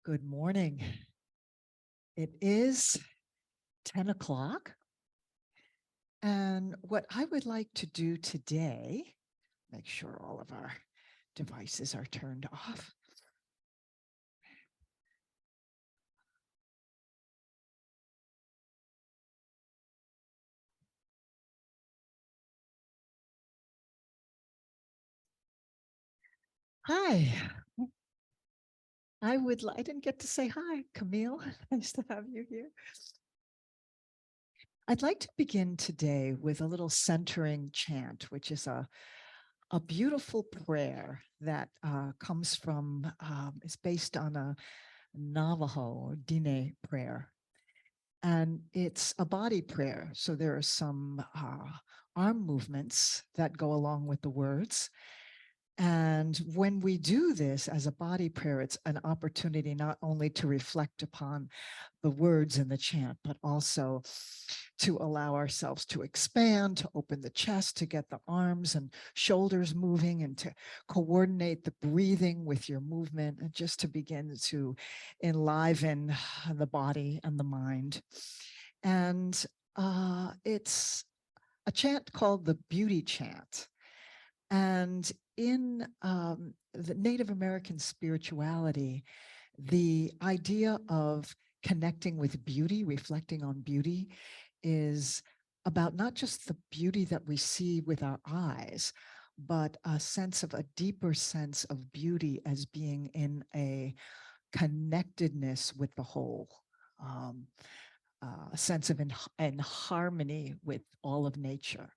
Good morning. It is 10 o'clock. And what I would like to do today, make sure all of our devices are turned off. Hi. I didn't get to say hi, Camille. Nice to have you here. I'd like to begin today with a little centering chant, which is a beautiful prayer that comes from, it's based on a Navajo or Diné prayer. And it's a body prayer. So there are some arm movements that go along with the words. And when we do this as a body prayer, it's an opportunity not only to reflect upon the words in the chant, but also to allow ourselves to expand, to open the chest, to get the arms and shoulders moving, and to coordinate the breathing with your movement, and just to begin to enliven the body and the mind. And it's a chant called the Beauty Chant. And in the Native American spirituality, the idea of connecting with beauty, reflecting on beauty, is about not just the beauty that we see with our eyes, but a deeper sense of beauty as being in a connectedness with the whole, a sense of in harmony with all of nature.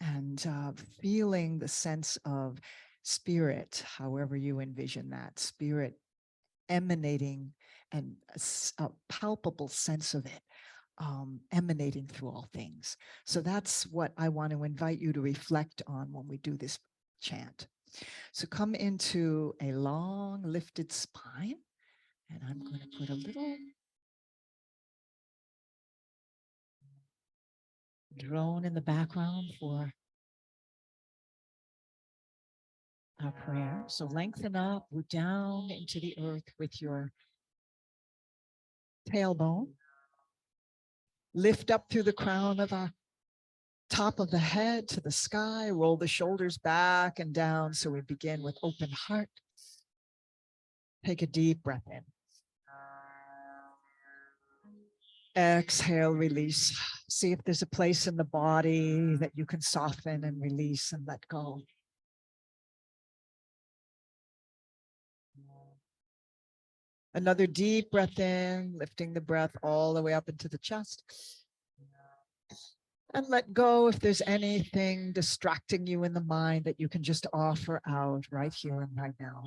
And feeling the sense of spirit, however you envision that, spirit emanating, and a palpable sense of it emanating through all things. So that's what I want to invite you to reflect on when we do this chant. So come into a long lifted spine, and I'm going to put a little drone in the background for our prayer. So lengthen up, root down into the earth with your tailbone. Lift up through the crown of our top of the head to the sky. Roll the shoulders back and down. So we begin with open heart. Take a deep breath in. Exhale, release. See if there's a place in the body that you can soften and release and let go. Another deep breath in, lifting the breath all the way up into the chest. And let go if there's anything distracting you in the mind that you can just offer out right here and right now.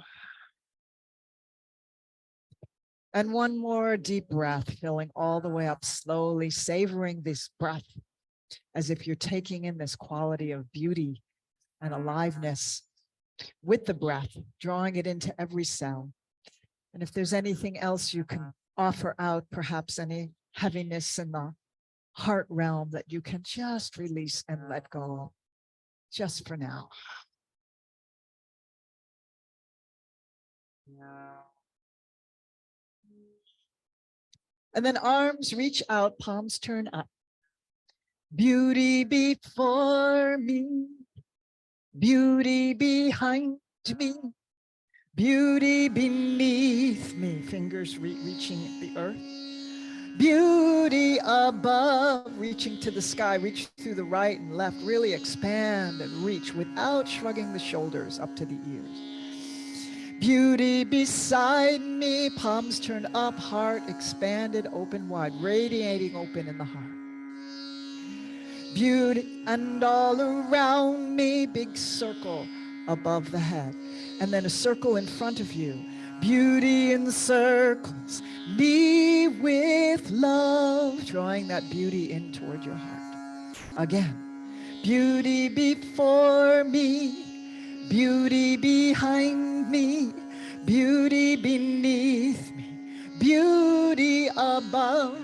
And one more deep breath, filling all the way up slowly, savoring this breath as if you're taking in this quality of beauty and aliveness with the breath, drawing it into every cell. And if there's anything else you can offer out, perhaps any heaviness in the heart realm that you can just release and let go just for now. And then arms reach out, palms turn up. Beauty before me, beauty behind me, beauty beneath me, fingers reaching the earth. Beauty above, reaching to the sky, reach through the right and left, really expand and reach without shrugging the shoulders up to the ears. Beauty beside me, palms turned up, heart expanded, open wide, radiating open in the heart. Beauty and all around me, big circle above the head, and then a circle in front of you. Beauty in circles, me with love, drawing that beauty in toward your heart. Again, beauty before me, beauty behind me, beauty beneath me, beauty above,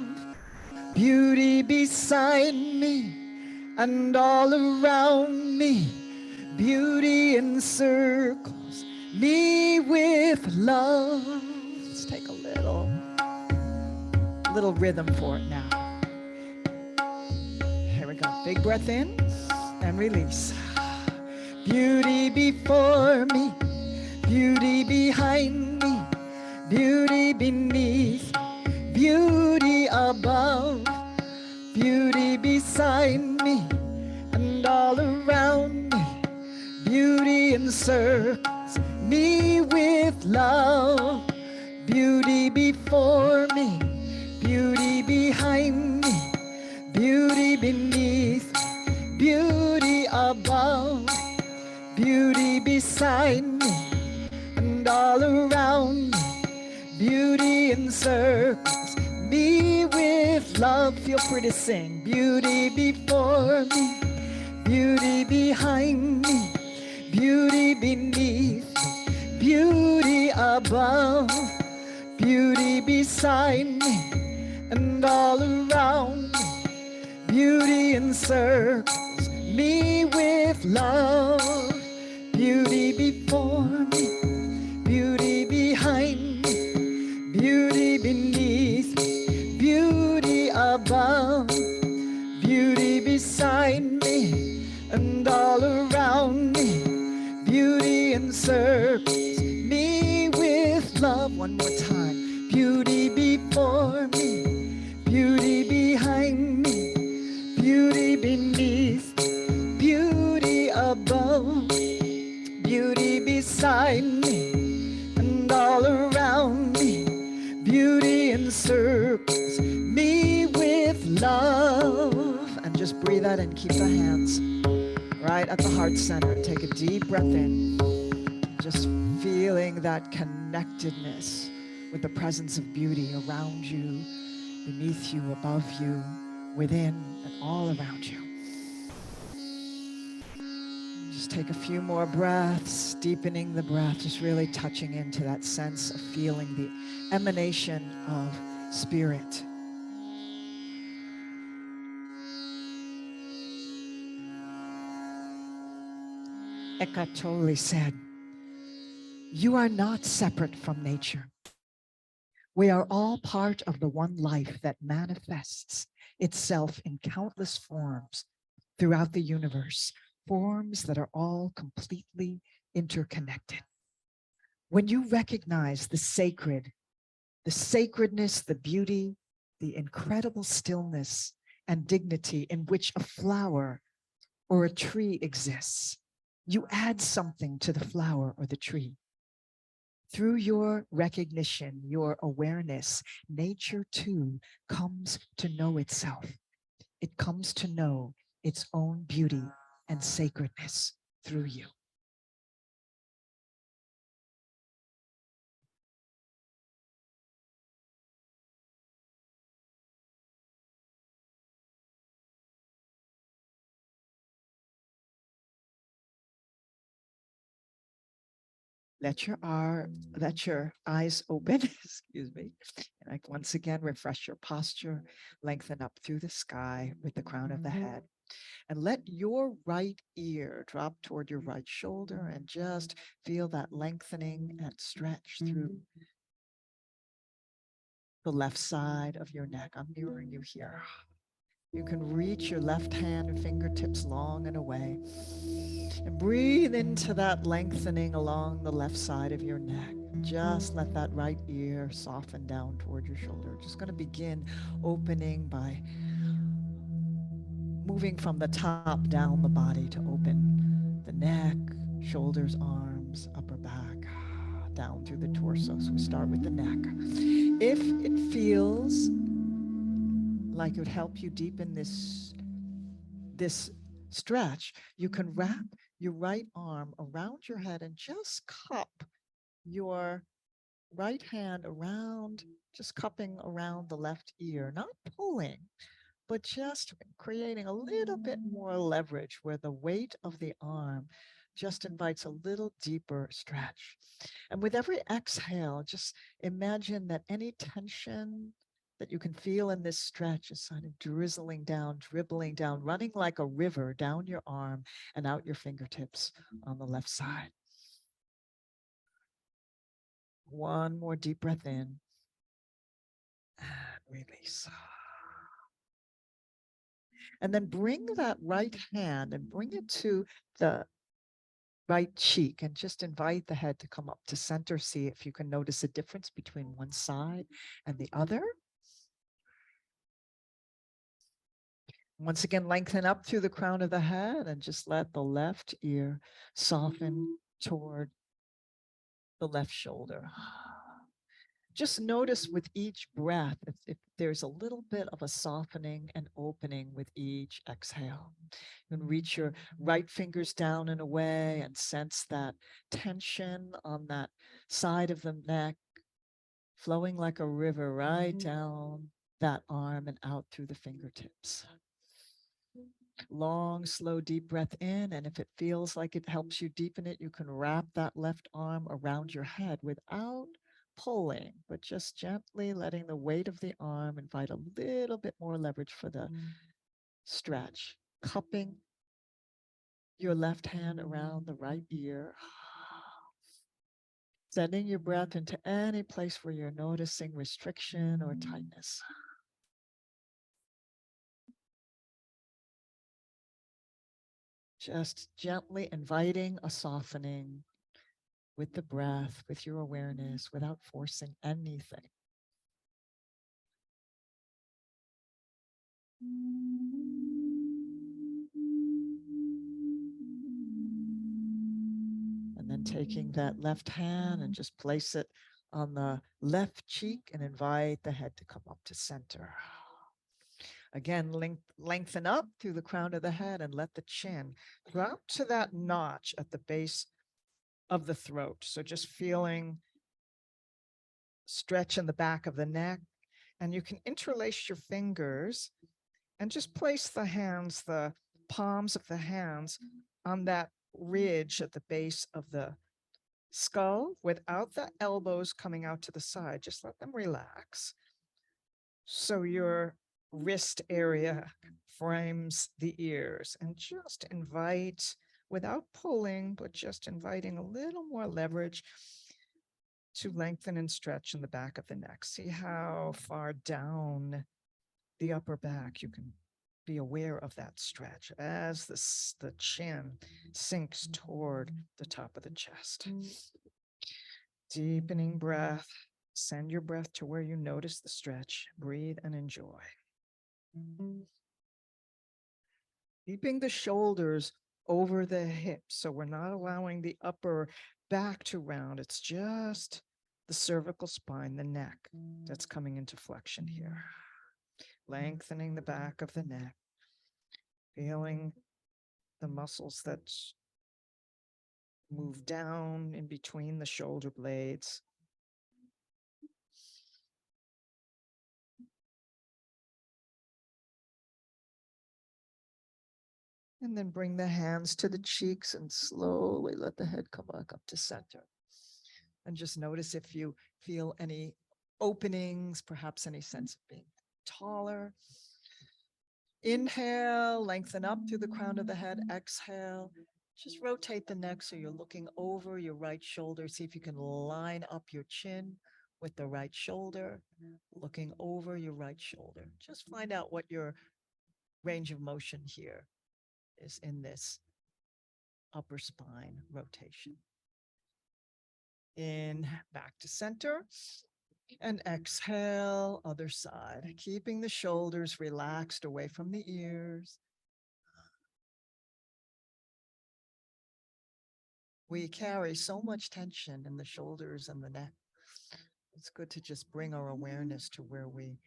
beauty beside me, and all around me, beauty in circles, me with love. Let's take a little rhythm for it now. Here we go. Big breath in and release. Beauty before me, beauty behind me, beauty beneath, beauty above, beauty beside me and all around me. Beauty encircles me with love. Beauty before me, beauty behind me, beauty beneath, beauty above, beauty beside me and all around me. Beauty encircles me with love. Feel free to sing. Beauty before me, beauty behind me, beauty beneath me, beauty above, beauty beside me and all around me. Beauty encircles me with love. Beauty before me, beauty behind me, beauty beneath me, beauty above, beauty beside me and all around me. Beauty encircles me with love. One more time. Beauty before me, beauty behind me, beauty beneath, beauty above, beauty beside me and all around me. Beauty encircles me with love. And just breathe out and keep the hands right at the heart center. Take a deep breath in, just feeling that connectedness with the presence of beauty around you, beneath you, above you, within, and all around you. Just take a few more breaths, deepening the breath, just really touching into that sense of feeling the emanation of spirit. Eckhart Tolle said, "You are not separate from nature. We are all part of the one life that manifests itself in countless forms throughout the universe, forms that are all completely interconnected." When you recognize the sacred, the sacredness, the beauty, the incredible stillness and dignity in which a flower or a tree exists, you add something to the flower or the tree. Through your recognition, your awareness, nature too comes to know itself. It comes to know its own beauty and sacredness through you. Let your eyes open, excuse me. And once again, refresh your posture, lengthen up through the sky with the crown of the head. And let your right ear drop toward your right shoulder and just feel that lengthening and stretch through the left side of your neck. I'm mirroring you here. You can reach your left hand and fingertips long and away. And breathe into that lengthening along the left side of your neck. Just let that right ear soften down toward your shoulder. Just going to begin opening by moving from the top down the body to open the neck, shoulders, arms, upper back, down through the torso. So we start with the neck. If it feels like it would help you deepen this stretch, you can wrap your right arm around your head and just cup your right hand around, just cupping around the left ear, not pulling, but just creating a little bit more leverage where the weight of the arm just invites a little deeper stretch. And with every exhale, just imagine that any tension that you can feel in this stretch is kind of drizzling down, dribbling down, running like a river down your arm and out your fingertips on the left side. One more deep breath in and release. And then bring that right hand and bring it to the right cheek and just invite the head to come up to center. See if you can notice a difference between one side and the other. Once again, lengthen up through the crown of the head and just let the left ear soften toward the left shoulder. Just notice with each breath if there's a little bit of a softening and opening with each exhale. You can reach your right fingers down and away and sense that tension on that side of the neck flowing like a river right down that arm and out through the fingertips. Long, slow, deep breath in. And if it feels like it helps you deepen it, you can wrap that left arm around your head without pulling, but just gently letting the weight of the arm invite a little bit more leverage for the stretch. Cupping your left hand around the right ear. Sending your breath into any place where you're noticing restriction or tightness. Just gently inviting a softening with the breath, with your awareness, without forcing anything. And then taking that left hand and just place it on the left cheek and invite the head to come up to center. Again, lengthen up through the crown of the head and let the chin drop to that notch at the base of the throat. So just feeling stretch in the back of the neck. And you can interlace your fingers and just place the hands, the palms of the hands on that ridge at the base of the skull without the elbows coming out to the side. Just let them relax. So your wrist area frames the ears, and just invite, without pulling, but just inviting a little more leverage to lengthen and stretch in the back of the neck. See how far down the upper back you can be aware of that stretch as the chin sinks toward the top of the chest. Deepening breath. Send your breath to where you notice the stretch. Breathe and enjoy. Keeping the shoulders over the hips, so we're not allowing the upper back to round. It's just the cervical spine, the neck, that's coming into flexion here. Lengthening the back of the neck, feeling the muscles that move down in between the shoulder blades. And then bring the hands to the cheeks and slowly let the head come back up to center. And just notice if you feel any openings, perhaps any sense of being taller. Inhale, lengthen up through the crown of the head. Exhale, just rotate the neck so you're looking over your right shoulder. See if you can line up your chin with the right shoulder, looking over your right shoulder. Just find out what your range of motion here is in this upper spine rotation. In, back to center, and exhale, other side, keeping the shoulders relaxed away from the ears. We carry so much tension in the shoulders and the neck. It's good to just bring our awareness to where we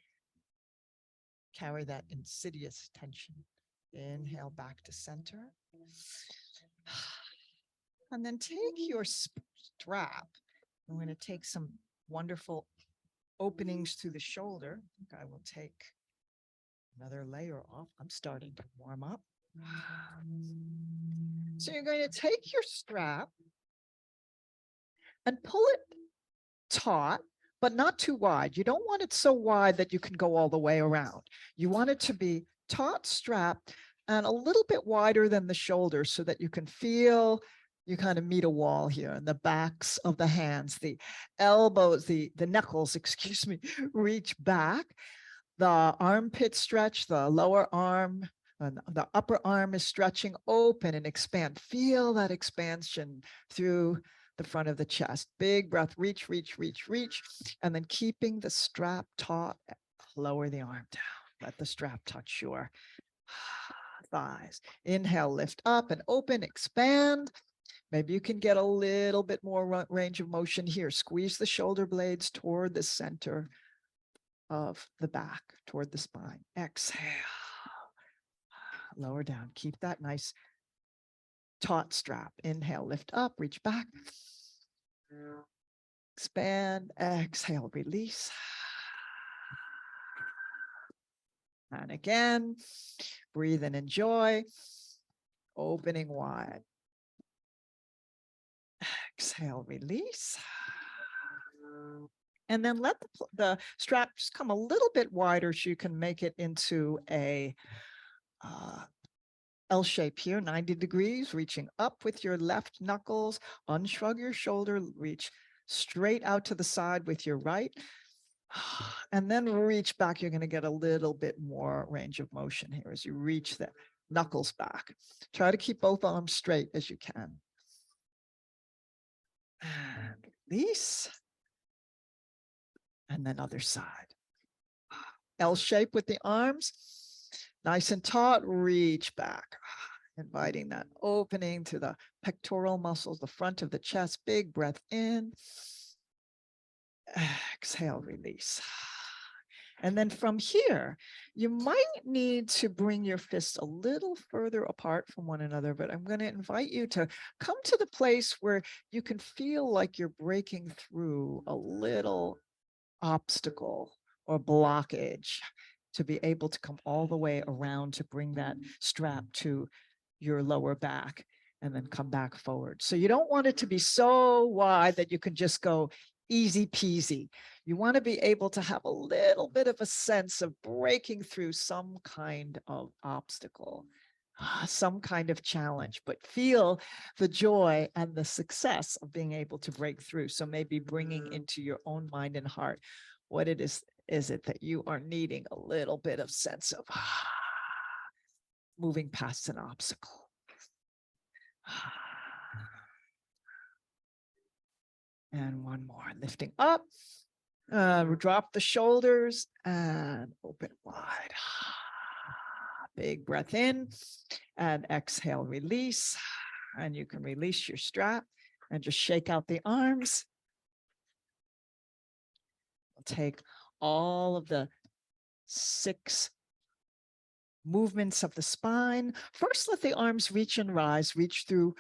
carry that insidious tension. Inhale back to center. And then take your strap. I'm going to take some wonderful openings through the shoulder. I will take another layer off. I'm starting to warm up. So you're going to take your strap and pull it taut, but not too wide. You don't want it so wide that you can go all the way around. You want it to be taut strapped and a little bit wider than the shoulder so that you can feel you kind of meet a wall here, and the backs of the hands, the elbows, the knuckles, excuse me, reach back. The armpit stretch, the lower arm, and the upper arm is stretching open and expand. Feel that expansion through the front of the chest. Big breath, reach, reach, reach, reach. And then keeping the strap taut, lower the arm down. Let the strap touch your thighs. Inhale, lift up and open, expand. Maybe you can get a little bit more range of motion here. Squeeze the shoulder blades toward the center of the back, toward the spine. Exhale. Lower down. Keep that nice taut strap. Inhale, lift up, reach back. Expand, exhale, release. And again, breathe and enjoy. Opening wide. Exhale, release. And then let the straps come a little bit wider so you can make it into a L shape here, 90 degrees, reaching up with your left knuckles, unshrug your shoulder, reach straight out to the side with your right. And then reach back. You're going to get a little bit more range of motion here as you reach the knuckles back. Try to keep both arms straight as you can. And release. And then other side. L shape with the arms. Nice and taut, reach back. Inviting that opening to the pectoral muscles, the front of the chest. Big breath in. Exhale, release. And then from here, you might need to bring your fists a little further apart from one another, but I'm going to invite you to come to the place where you can feel like you're breaking through a little obstacle or blockage to be able to come all the way around to bring that strap to your lower back and then come back forward. So you don't want it to be so wide that you can just go easy peasy. You want to be able to have a little bit of a sense of breaking through some kind of obstacle, some kind of challenge, but feel the joy and the success of being able to break through. So maybe bringing into your own mind and heart what it is it that you are needing a little bit of sense of moving past an obstacle. And one more, lifting up, drop the shoulders and open wide. Big breath in and exhale, release. And you can release your strap and just shake out the arms. We'll take all of the 6 movements of the spine. First, let the arms reach and rise, reach through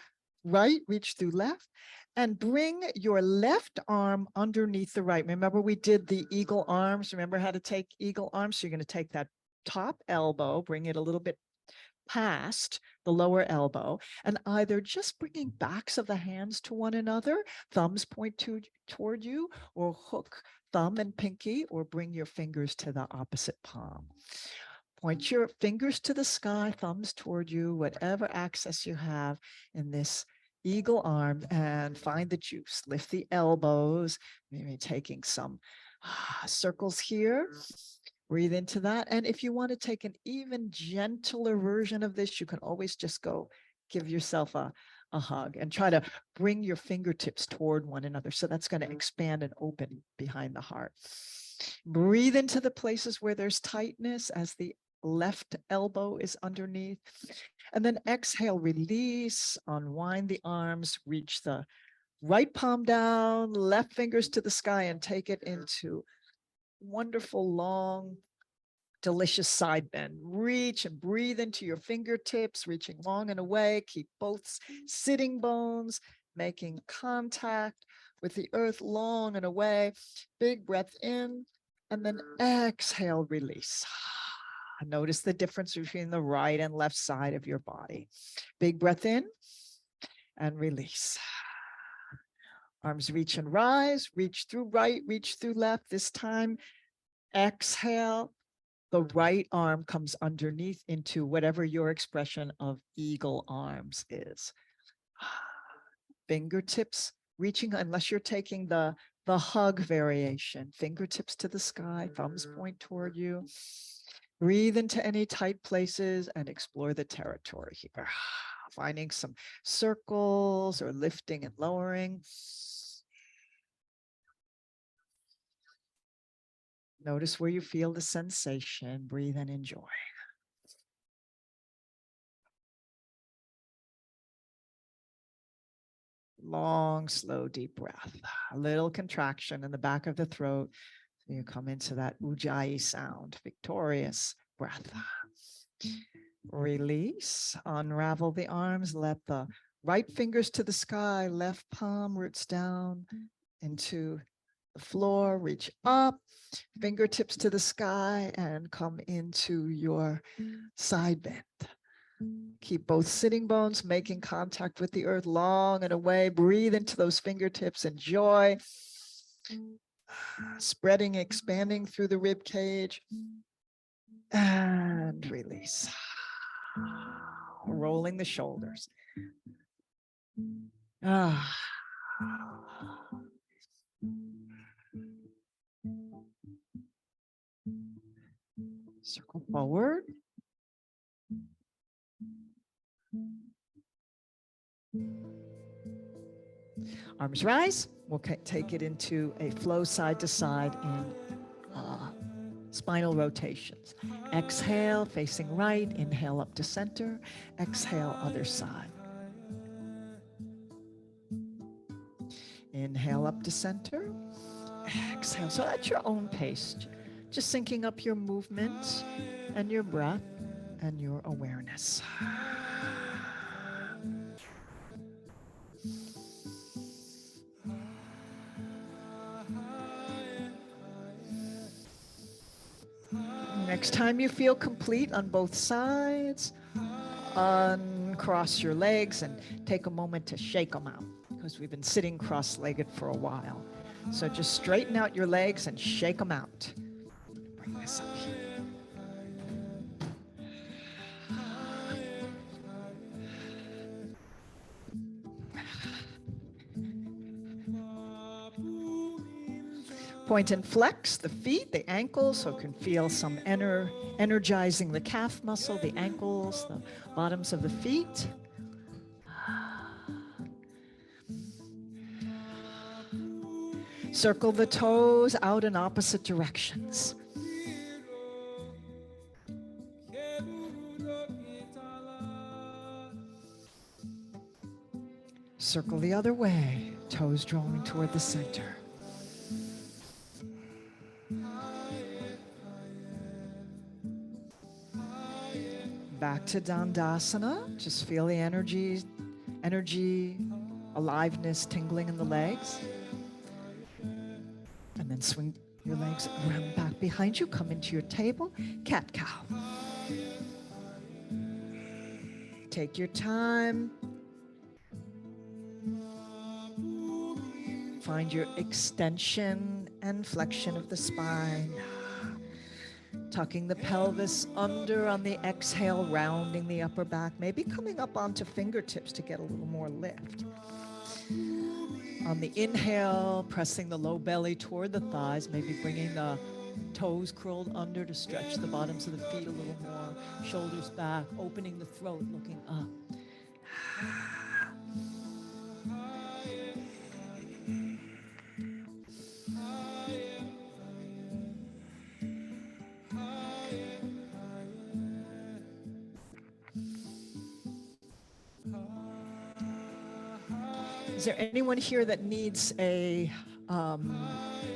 right, reach through left, and bring your left arm underneath the right. Remember, we did the eagle arms. Remember how to take eagle arms? So you're going to take that top elbow, bring it a little bit past the lower elbow, and either just bringing backs of the hands to one another, thumbs point toward you, or hook thumb and pinky, or bring your fingers to the opposite palm. Point your fingers to the sky, thumbs toward you, whatever access you have in this eagle arm, and find the juice. Lift the elbows, maybe taking some circles here. Breathe into that. And if you want to take an even gentler version of this, you can always just go give yourself a hug and try to bring your fingertips toward one another. So that's going to expand and open behind the heart. Breathe into the places where there's tightness as the left elbow is underneath. And then exhale, release, unwind the arms, reach the right palm down, left fingers to the sky, and take it into wonderful, long, delicious side bend. Reach and breathe into your fingertips, reaching long and away. Keep both sitting bones making contact with the earth, long and away. Big breath in, and then exhale, release. Notice the difference between the right and left side of your body. Big breath in and release. Arms reach and rise, reach through right, reach through left. This time, exhale. The right arm comes underneath into whatever your expression of eagle arms is. Fingertips reaching, unless you're taking the hug variation, fingertips to the sky, thumbs point toward you. Breathe into any tight places and explore the territory here. Finding some circles or lifting and lowering. Notice where you feel the sensation. Breathe and enjoy. Long, slow, deep breath. A little contraction in the back of the throat. So you come into that ujjayi sound, victorious breath. Release, unravel the arms, let the right fingers to the sky, left palm roots down into the floor, reach up, fingertips to the sky, and come into your side bend. Keep both sitting bones making contact with the earth, long and away. Breathe into those fingertips. Enjoy. Spreading, expanding through the rib cage. And release. Rolling the shoulders. Circle forward. Arms rise. We'll take it into a flow side to side in spinal rotations. Exhale, facing right. Inhale up to center. Exhale, other side. Inhale up to center. Exhale. So at your own pace, just syncing up your movements and your breath and your awareness. Next time you feel complete on both sides, uncross your legs and take a moment to shake them out, because we've been sitting cross-legged for a while. So just straighten out your legs and shake them out. Bring this up here. Point and flex the feet, the ankles, so you can feel some energizing the calf muscle, the ankles, the bottoms of the feet. Circle the toes out in opposite directions. Circle the other way, toes drawing toward the center. Back to Dandasana. Just feel the energy, aliveness, tingling in the legs. And then swing your legs around back behind you. Come into your table, cat-cow. Take your time. Find your extension and flexion of the spine. Tucking the pelvis under on the exhale, rounding the upper back, maybe coming up onto fingertips to get a little more lift. On the inhale, pressing the low belly toward the thighs, maybe bringing the toes curled under to stretch the bottoms of the feet a little more, shoulders back, opening the throat, looking up. Is there anyone here that needs a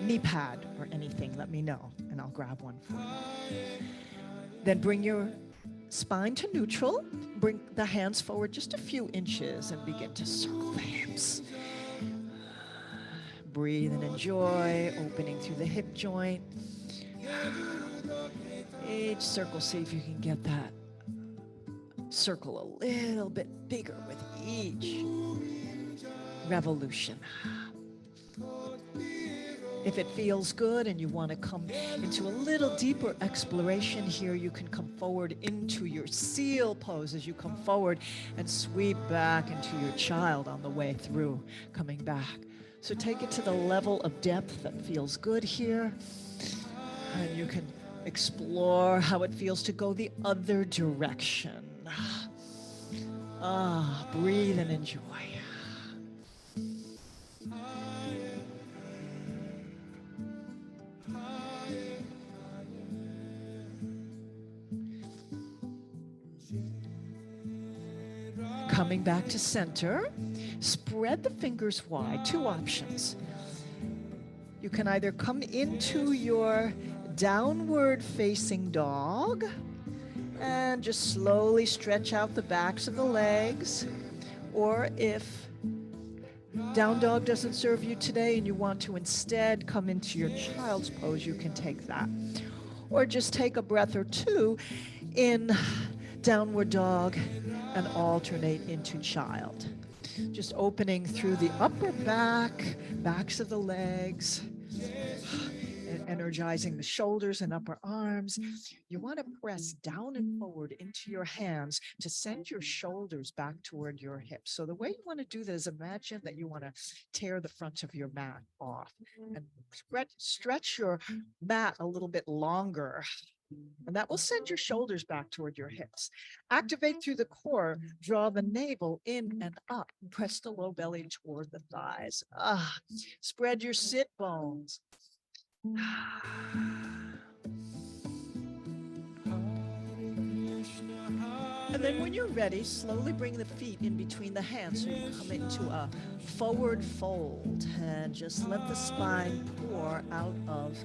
knee pad or anything? Let me know, and I'll grab one for you. Then bring your spine to neutral. Bring the hands forward just a few inches and begin to circle the hips. Breathe and enjoy, opening through the hip joint. Each circle, see if you can get that circle a little bit bigger with each revolution. If it feels good and you want to come into a little deeper exploration here, you can come forward into your seal pose as you come forward and sweep back into your child on the way through, coming back. So take it to the level of depth that feels good here. And you can explore how it feels to go the other direction. Breathe and enjoy. Coming back to center, spread the fingers wide. Two options. You can either come into your downward facing dog and just slowly stretch out the backs of the legs. Or if down dog doesn't serve you today and you want to instead come into your child's pose, you can take that. Or just take a breath or two in downward dog and alternate into child. Just opening through the upper back, backs of the legs, and energizing the shoulders and upper arms. You want to press down and forward into your hands to send your shoulders back toward your hips. So the way you want to do that is imagine that you want to tear the front of your mat off and stretch your mat a little bit longer. And that will send your shoulders back toward your hips. Activate through the core, draw the navel in and up, press the low belly toward the thighs. Spread your sit bones. And then when you're ready, slowly bring the feet in between the hands so you come into a forward fold and just let the spine pour out of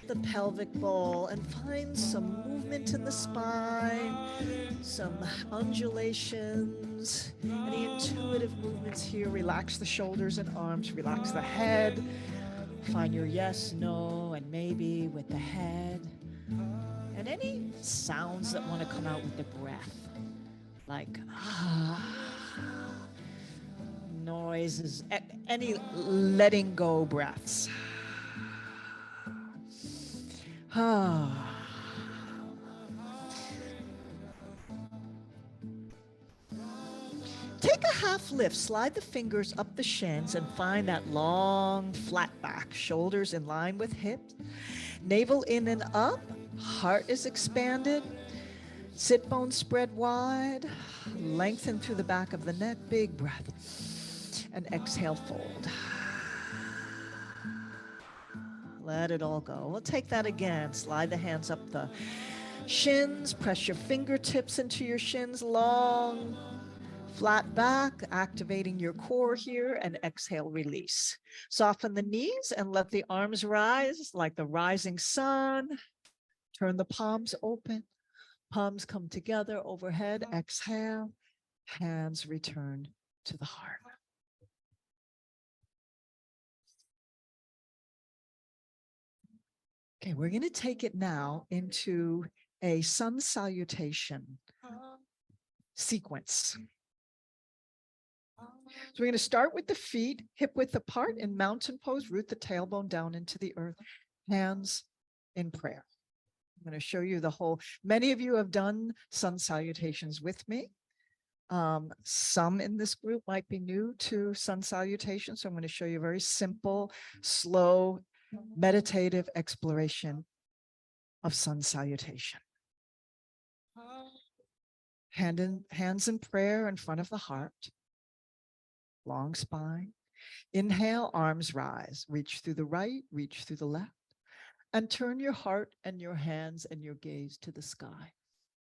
the pelvic bowl and find some movement in the spine, some undulations, any intuitive movements here. Relax the shoulders and arms, relax the head. Find your yes, no, and maybe with the head. And any sounds that want to come out with the breath, like noises, any letting go breaths. Take a half lift, slide the fingers up the shins and find that long flat back, shoulders in line with hips, navel in and up, heart is expanded, sit bones spread wide, lengthen through the back of the neck, big breath, and exhale, fold. Let it all go. We'll take that again. Slide the hands up the shins, press your fingertips into your shins, long, flat back, activating your core here, and exhale, release. Soften the knees and let the arms rise like the rising sun. Turn the palms open. Palms come together overhead. Exhale. Hands return to the heart. Okay, we're going to take it now into a sun salutation sequence. So we're going to start with the feet, hip width apart in mountain pose, root the tailbone down into the earth, hands in prayer. I'm going to show you the whole, many of you have done sun salutations with me. Some in this group might be new to sun salutation. So I'm going to show you a very simple, slow, meditative exploration of sun salutation. Hands in prayer in front of the heart. Long spine. Inhale, arms rise. Reach through the right, reach through the left. And turn your heart and your hands and your gaze to the sky.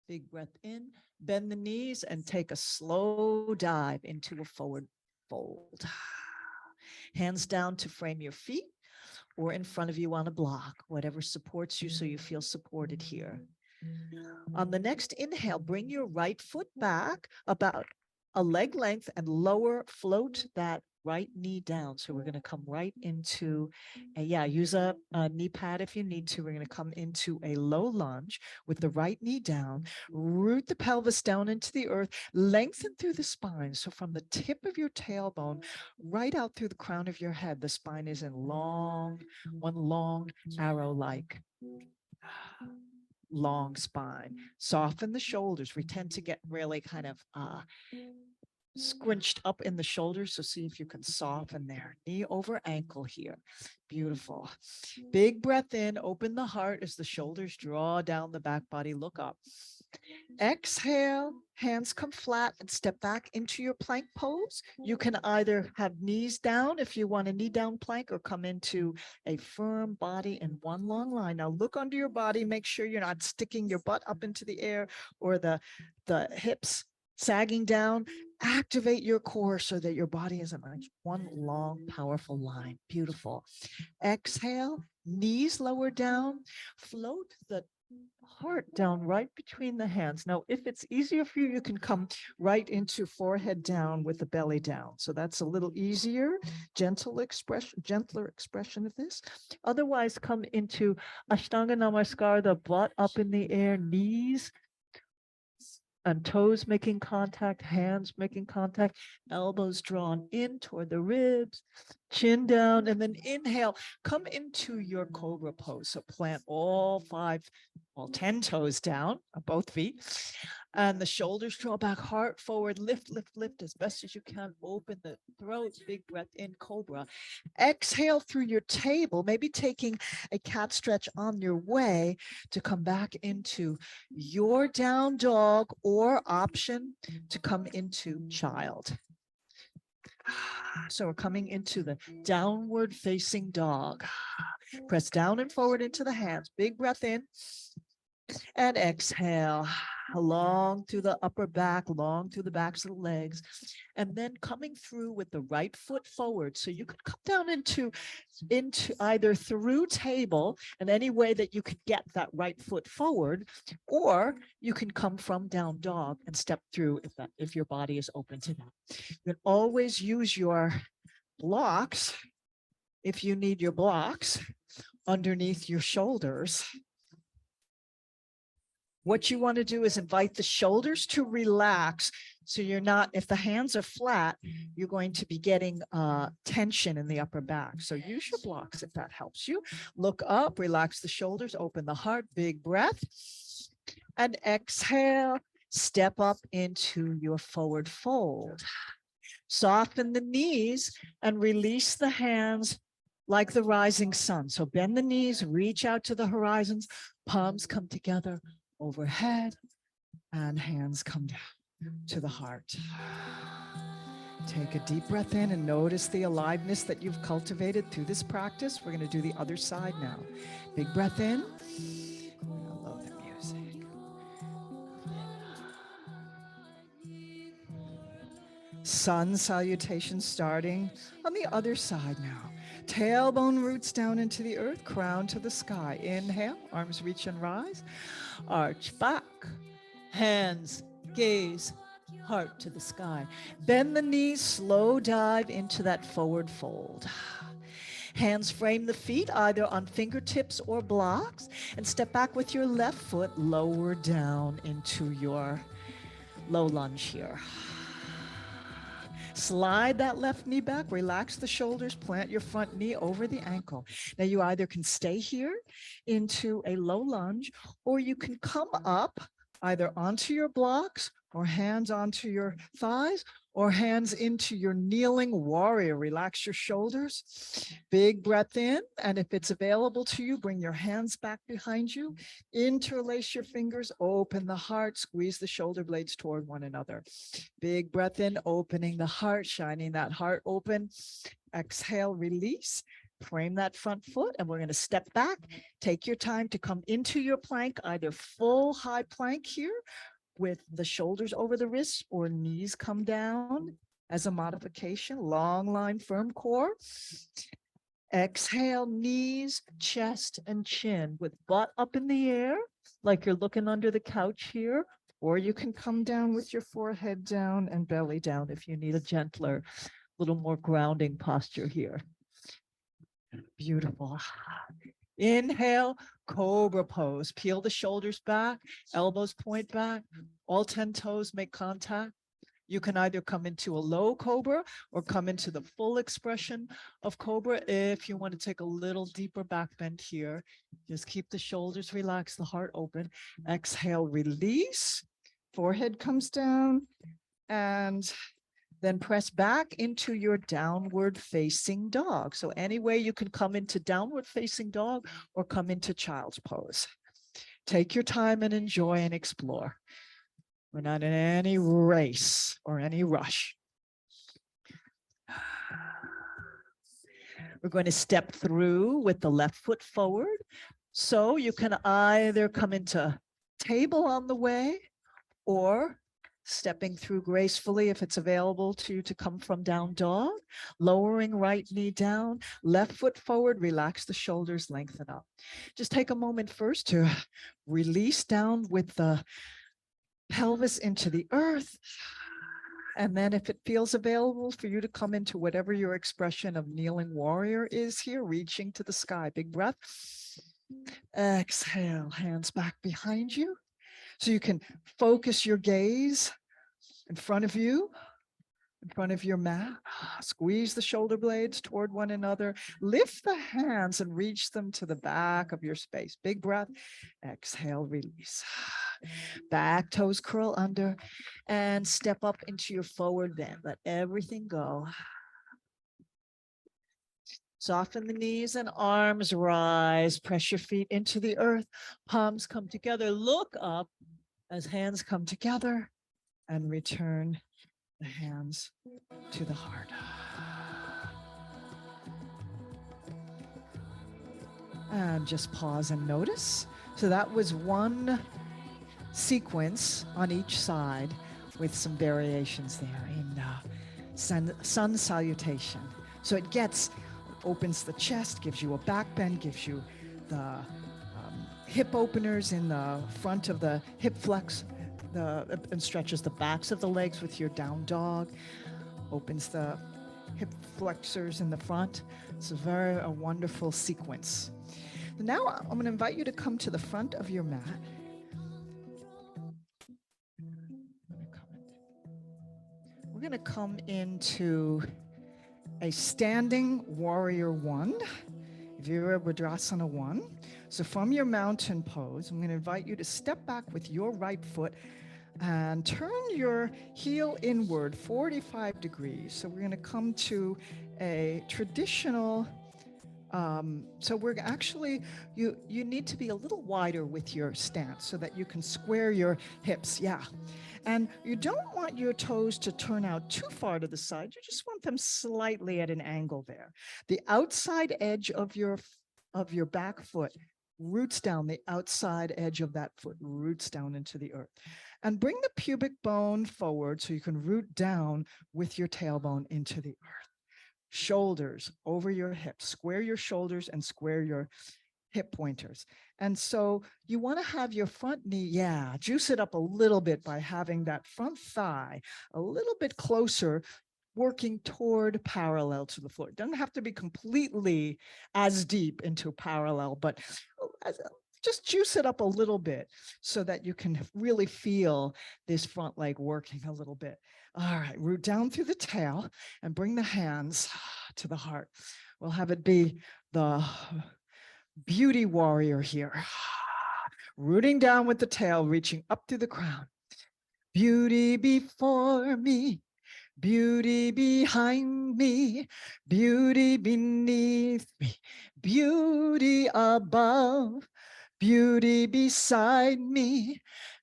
Big breath in, bend the knees and take a slow dive into a forward fold. Hands down to frame your feet or in front of you on a block, whatever supports you so you feel supported here. On the next inhale, bring your right foot back about a leg length and lower, float that right knee down. So we're going to come right into, use a knee pad if you need to. We're going to come into a low lunge with the right knee down, root the pelvis down into the earth, lengthen through the spine. So from the tip of your tailbone right out through the crown of your head, the spine is in one long arrow-like long spine. Soften the shoulders. We tend to get really kind of squinched up in the shoulders. So see if you can soften there. Knee over ankle here. Beautiful. Big breath in, open the heart as the shoulders draw down the back body, look up. Exhale, hands come flat and step back into your plank pose. You can either have knees down if you want a knee down plank, or come into a firm body in one long line. Now look under your body, make sure you're not sticking your butt up into the air or the hips sagging down. Activate your core so that your body is in one long, powerful line. Beautiful. Exhale, knees lower down, float the heart down right between the hands. Now, if it's easier for you, you can come right into forehead down with the belly down. So that's a little easier, gentler expression of this. Otherwise, come into Ashtanga Namaskar, the butt up in the air, knees and toes making contact, hands making contact, elbows drawn in toward the ribs, chin down, and then inhale, come into your cobra pose. So plant all 10 toes down on both feet, and the shoulders draw back, heart forward, lift, lift, lift as best as you can. Open the throat, big breath in, cobra. Exhale through your table, maybe taking a cat stretch on your way to come back into your down dog, or option to come into child. So we're coming into the downward facing dog. Press down and forward into the hands. Big breath in and exhale. Long through the upper back, long through the backs of the legs, and then coming through with the right foot forward. So you could come down into either through table in any way that you could get that right foot forward, or you can come from down dog and step through if your body is open to that. You can always use your blocks if you need your blocks underneath your shoulders. What you want to do is invite the shoulders to relax. So you're not, if the hands are flat, you're going to be getting tension in the upper back. So use your blocks if that helps you. Look up, relax the shoulders, open the heart, big breath. And exhale, step up into your forward fold. Soften the knees and release the hands like the rising sun. So bend the knees, reach out to the horizons, palms come together overhead, and hands come down to the heart. Take a deep breath in and notice the aliveness that you've cultivated through this practice. We're going to do the other side now. Big breath in. I love the music. Sun salutation starting on the other side now. Tailbone roots down into the earth, crown to the sky. Inhale, arms reach and rise. Arch back, hands, gaze, heart to the sky. Bend the knees, slow dive into that forward fold. Hands frame the feet either on fingertips or blocks, and step back with your left foot lower down into your low lunge here. Slide that left knee back, relax the shoulders, plant your front knee over the ankle. Now you either can stay here into a low lunge, or you can come up either onto your blocks or hands onto your thighs, or hands into your kneeling warrior. Relax your shoulders. Big breath in. And if it's available to you, bring your hands back behind you. Interlace your fingers, open the heart, squeeze the shoulder blades toward one another. Big breath in, opening the heart, shining that heart open. Exhale, release. Frame that front foot, and we're going to step back. Take your time to come into your plank, either full high plank here with the shoulders over the wrists, or knees come down as a modification. Long line, firm core. Exhale, knees, chest, and chin with butt up in the air, like you're looking under the couch here, or you can come down with your forehead down and belly down if you need a gentler little more grounding posture here. Beautiful. Inhale, cobra pose. Peel the shoulders back, elbows point back, all 10 toes make contact. You can either come into a low cobra or come into the full expression of cobra. If you want to take a little deeper back bend here, just keep the shoulders relaxed, the heart open. Exhale, release. Forehead comes down, and then press back into your downward facing dog. So any way you can come into downward facing dog or come into child's pose. Take your time and enjoy and explore. We're not in any race or any rush. We're going to step through with the left foot forward. So you can either come into table on the way or stepping through gracefully if it's available to come from down dog, lowering right knee down, left foot forward, relax the shoulders, lengthen up. Just take a moment first to release down with the pelvis into the earth. And then if it feels available for you to come into whatever your expression of kneeling warrior is here, reaching to the sky, big breath. Exhale, hands back behind you. So you can focus your gaze in front of you, in front of your mat. Squeeze the shoulder blades toward one another. Lift the hands and reach them to the back of your space. Big breath. Exhale, release. Back toes curl under and step up into your forward bend. Let everything go. Soften the knees and arms rise. Press your feet into the earth. Palms come together. Look up as hands come together and return the hands to the heart. And just pause and notice. So that was one sequence on each side with some variations there in sun salutation. So it opens the chest, gives you a back bend, gives you the hip openers in the front of the hip flex, and stretches the backs of the legs with your down dog, opens the hip flexors in the front. It's a wonderful sequence. Now I'm going to invite you to come to the front of your mat. We're going to come into a standing warrior one, Virabhadrasana 1. So from your mountain pose, I'm going to invite you to step back with your right foot and turn your heel inward 45 degrees. So we're going to come to a traditional, so we're actually, you need to be a little wider with your stance so that you can square your hips. Yeah. And you don't want your toes to turn out too far to the side. You just want them slightly at an angle there. The outside edge of your back foot roots down, the outside edge of that foot roots down into the earth. And bring the pubic bone forward so you can root down with your tailbone into the earth. Shoulders over your hips. Square your shoulders and square your hip pointers. And so you want to have your front knee, juice it up a little bit by having that front thigh a little bit closer, working toward parallel to the floor. It doesn't have to be completely as deep into parallel, but just juice it up a little bit so that you can really feel this front leg working a little bit. All right, root down through the tail and bring the hands to the heart. We'll have it be the beauty warrior here. Rooting down with the tail, reaching up through the crown. Beauty before me, beauty behind me, beauty beneath me, beauty above, beauty beside me,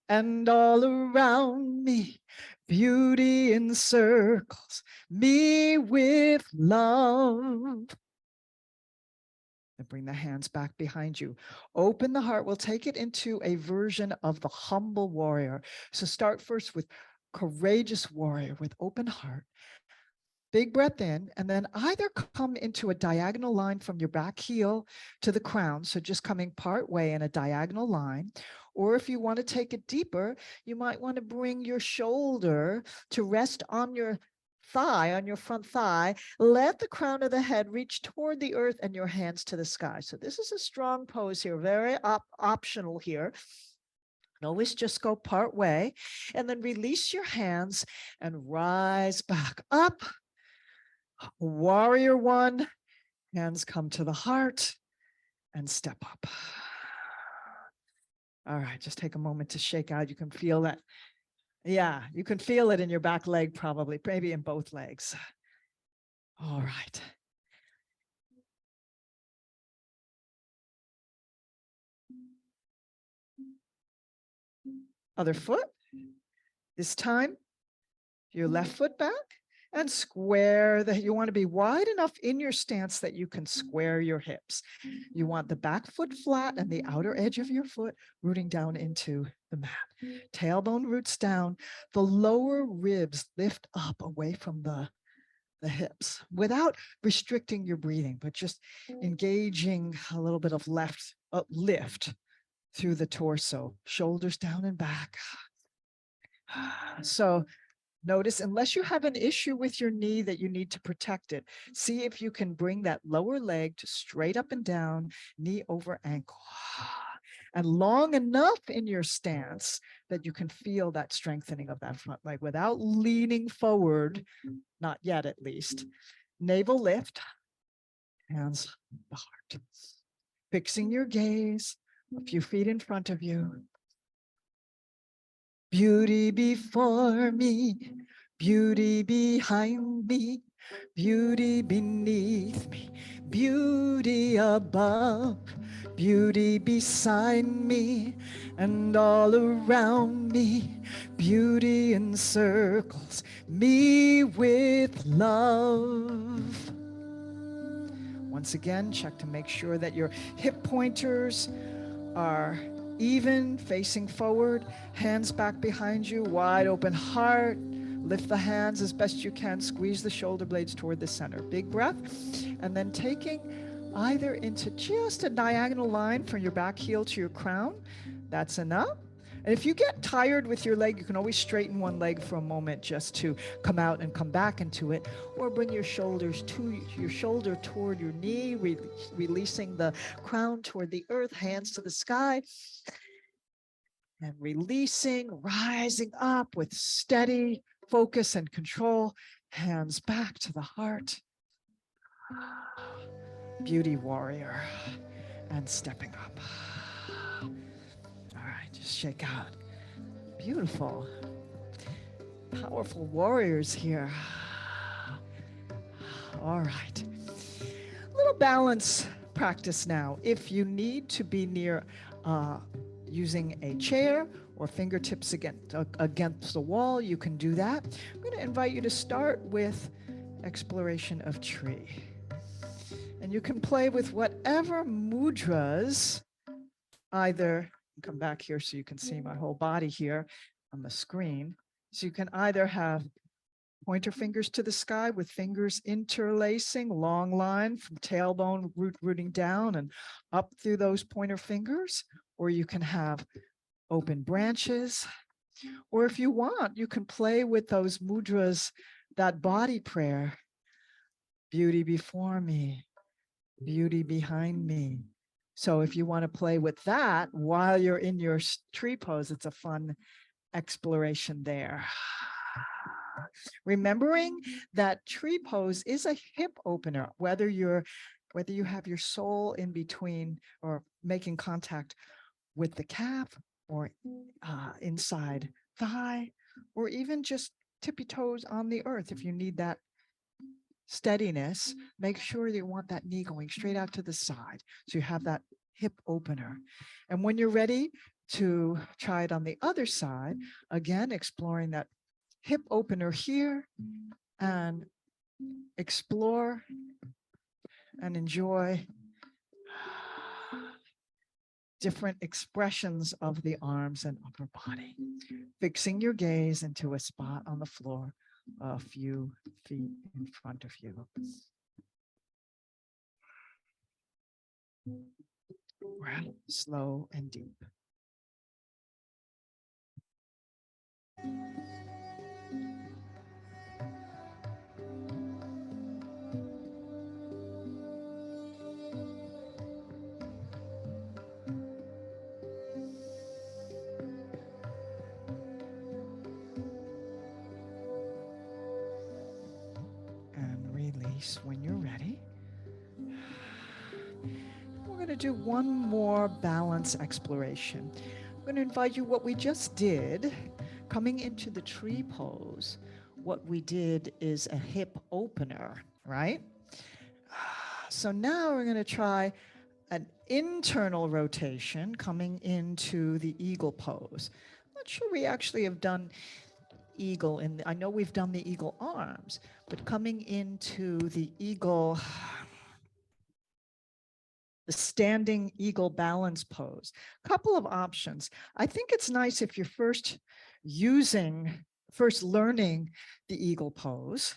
and all around me. Beauty encircles me with love. And bring the hands back behind you. Open the heart. We'll take it into a version of the humble warrior. So start first with courageous warrior with open heart. Big breath in, and then either come into a diagonal line from your back heel to the crown. So just coming part way in a diagonal line. Or if you want to take it deeper, you might want to bring your shoulder to rest on your thigh, on your front thigh, let the crown of the head reach toward the earth and your hands to the sky. So this is a strong pose here, very optional here. And always just go part way and then release your hands and rise back up. Warrior one, hands come to the heart and step up. All right, just take a moment to shake out. You can feel that. Yeah, you can feel it in your back leg, probably, maybe in both legs. All right. Other foot. This time, your left foot back and square that. You want to be wide enough in your stance that you can square your hips. You want the back foot flat and the outer edge of your foot rooting down into the mat. Tailbone roots down. The lower ribs lift up away from the hips without restricting your breathing, but just engaging a little bit of lift through the torso, shoulders down and back. So notice, unless you have an issue with your knee that you need to protect it, see if you can bring that lower leg to straight up and down, knee over ankle. And long enough in your stance that you can feel that strengthening of that front leg without leaning forward, not yet at least. Navel lift, hands the heart. Fixing your gaze a few feet in front of you. Beauty before me, beauty behind me, beauty beneath me, beauty above, beauty beside me, and all around me, beauty encircles me with love. Once again, check to make sure that your hip pointers are even, facing forward, hands back behind you, wide open heart. Lift the hands as best you can, squeeze the shoulder blades toward the center. Big breath, and then taking either into just a diagonal line from your back heel to your crown. That's enough. And if you get tired with your leg, you can always straighten one leg for a moment just to come out and come back into it, or bring your shoulders to your shoulder toward your knee, releasing the crown toward the earth, hands to the sky, and releasing, rising up with steady focus and control, hands back to the heart. Beauty warrior, and stepping up. All right, just shake out. Beautiful. Powerful warriors here. All right. Little balance practice now. If you need to be near using a chair or fingertips against the wall, you can do that. I'm going to invite you to start with exploration of tree. And you can play with whatever mudras, either, come back here so you can see my whole body here on the screen. So you can either have pointer fingers to the sky with fingers interlacing, long line from tailbone rooting down and up through those pointer fingers, or you can have open branches, or if you want, you can play with those mudras, that body prayer, beauty before me, beauty behind me. So if you want to play with that while you're in your tree pose, it's a fun exploration there. Remembering that tree pose is a hip opener, whether you have your sole in between or making contact with the calf or inside thigh, or even just tippy toes on the earth. If you need that steadiness, make sure you want that knee going straight out to the side. So you have that hip opener. And when you're ready to try it on the other side, again, exploring that hip opener here, and explore and enjoy different expressions of the arms and upper body. Fixing your gaze into a spot on the floor a few feet in front of you. Breath slow and deep. release when you're ready. We're going to do one more balance exploration. I'm going to invite you, what we just did, coming into the tree pose, what we did is a hip opener, right? So now we're going to try an internal rotation coming into the eagle pose. I'm not sure we actually have done eagle I know we've done the eagle arms, but coming into the eagle, the standing eagle balance pose. Couple of options. I think it's nice if you're first learning the eagle pose,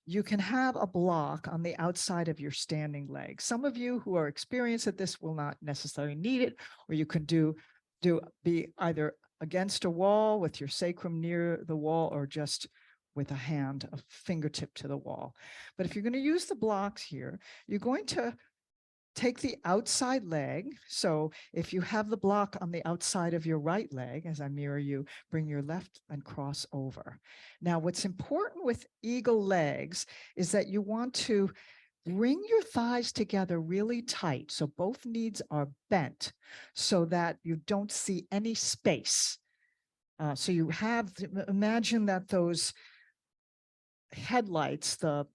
you can have a block on the outside of your standing leg. Some of you who are experienced at this will not necessarily need it, or you can be either against a wall with your sacrum near the wall or just with a hand, a fingertip to the wall. But if you're going to use the blocks here, you're going to take the outside leg. So if you have the block on the outside of your right leg, as I mirror you, bring your left and cross over. Now, what's important with eagle legs is that you want to bring your thighs together really tight. So both knees are bent so that you don't see any space. So you imagine that those headlights, the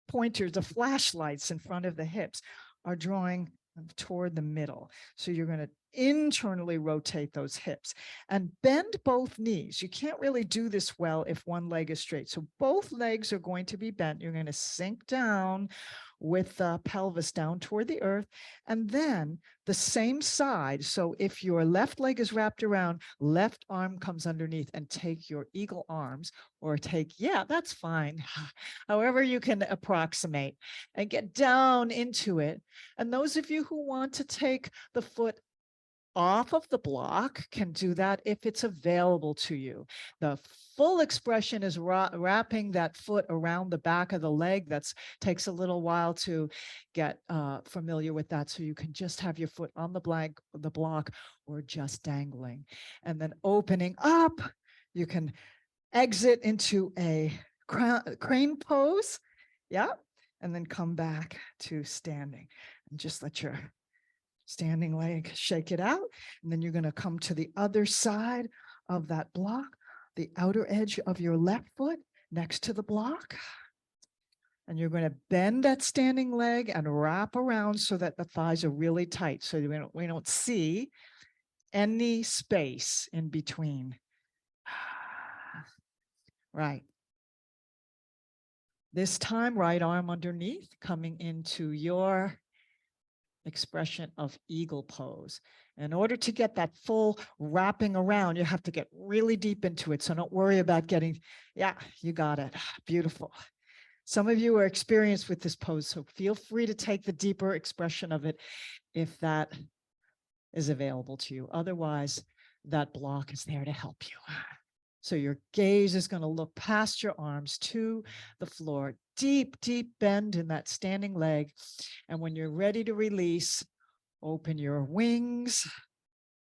pointers, the flashlights in front of the hips are drawing toward the middle. So you're going to internally rotate those hips and bend both knees. You can't really do this well if one leg is straight. So both legs are going to be bent. You're going to sink down with the pelvis down toward the earth, and then the same side. So if your left leg is wrapped around, left arm comes underneath, and take your eagle arms, or that's fine. However you can approximate, and get down into it. And those of you who want to take the foot off of the block can do that if it's available to you. The full expression is wrapping that foot around the back of the leg. That takes a little while to get familiar with that. So you can just have your foot on the block or just dangling. And then opening up, you can exit into a crane pose. Yeah. And then come back to standing and just let your standing leg shake it out. And then you're going to come to the other side of that block, the outer edge of your left foot next to the block. And you're going to bend that standing leg and wrap around so that the thighs are really tight. So we don't see any space in between. Right. This time, right arm underneath, coming into your expression of eagle pose. In order to get that full wrapping around, you have to get really deep into it. So don't worry about you got it. Beautiful. Some of you are experienced with this pose, so feel free to take the deeper expression of it if that is available to you. Otherwise, that block is there to help you. So your gaze is going to look past your arms to the floor, deep, deep bend in that standing leg. And when you're ready to release, open your wings,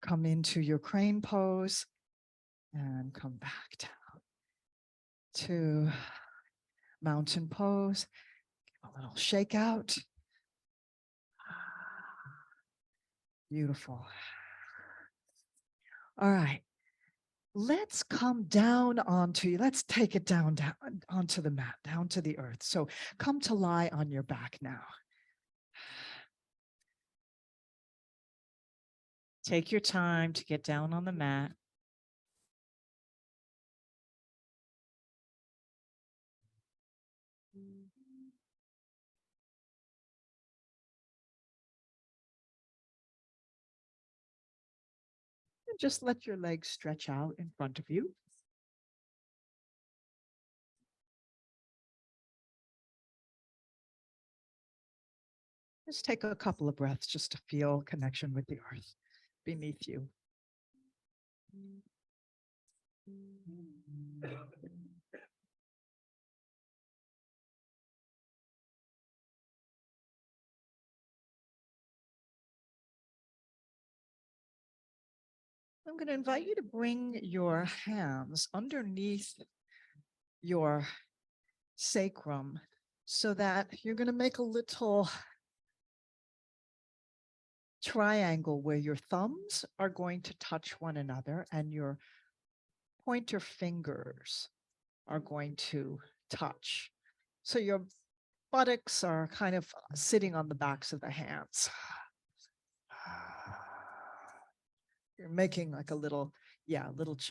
come into your crane pose, and come back down to mountain pose. Give a little shake out. Beautiful. All right. Let's come down let's take it down onto the mat, down to the earth. So come to lie on your back now. Take your time to get down on the mat. And just let your legs stretch out in front of you. Just take a couple of breaths just to feel connection with the earth beneath you. I'm going to invite you to bring your hands underneath your sacrum so that you're going to make a little triangle where your thumbs are going to touch one another and your pointer fingers are going to touch. So your buttocks are kind of sitting on the backs of the hands. You're making like a little,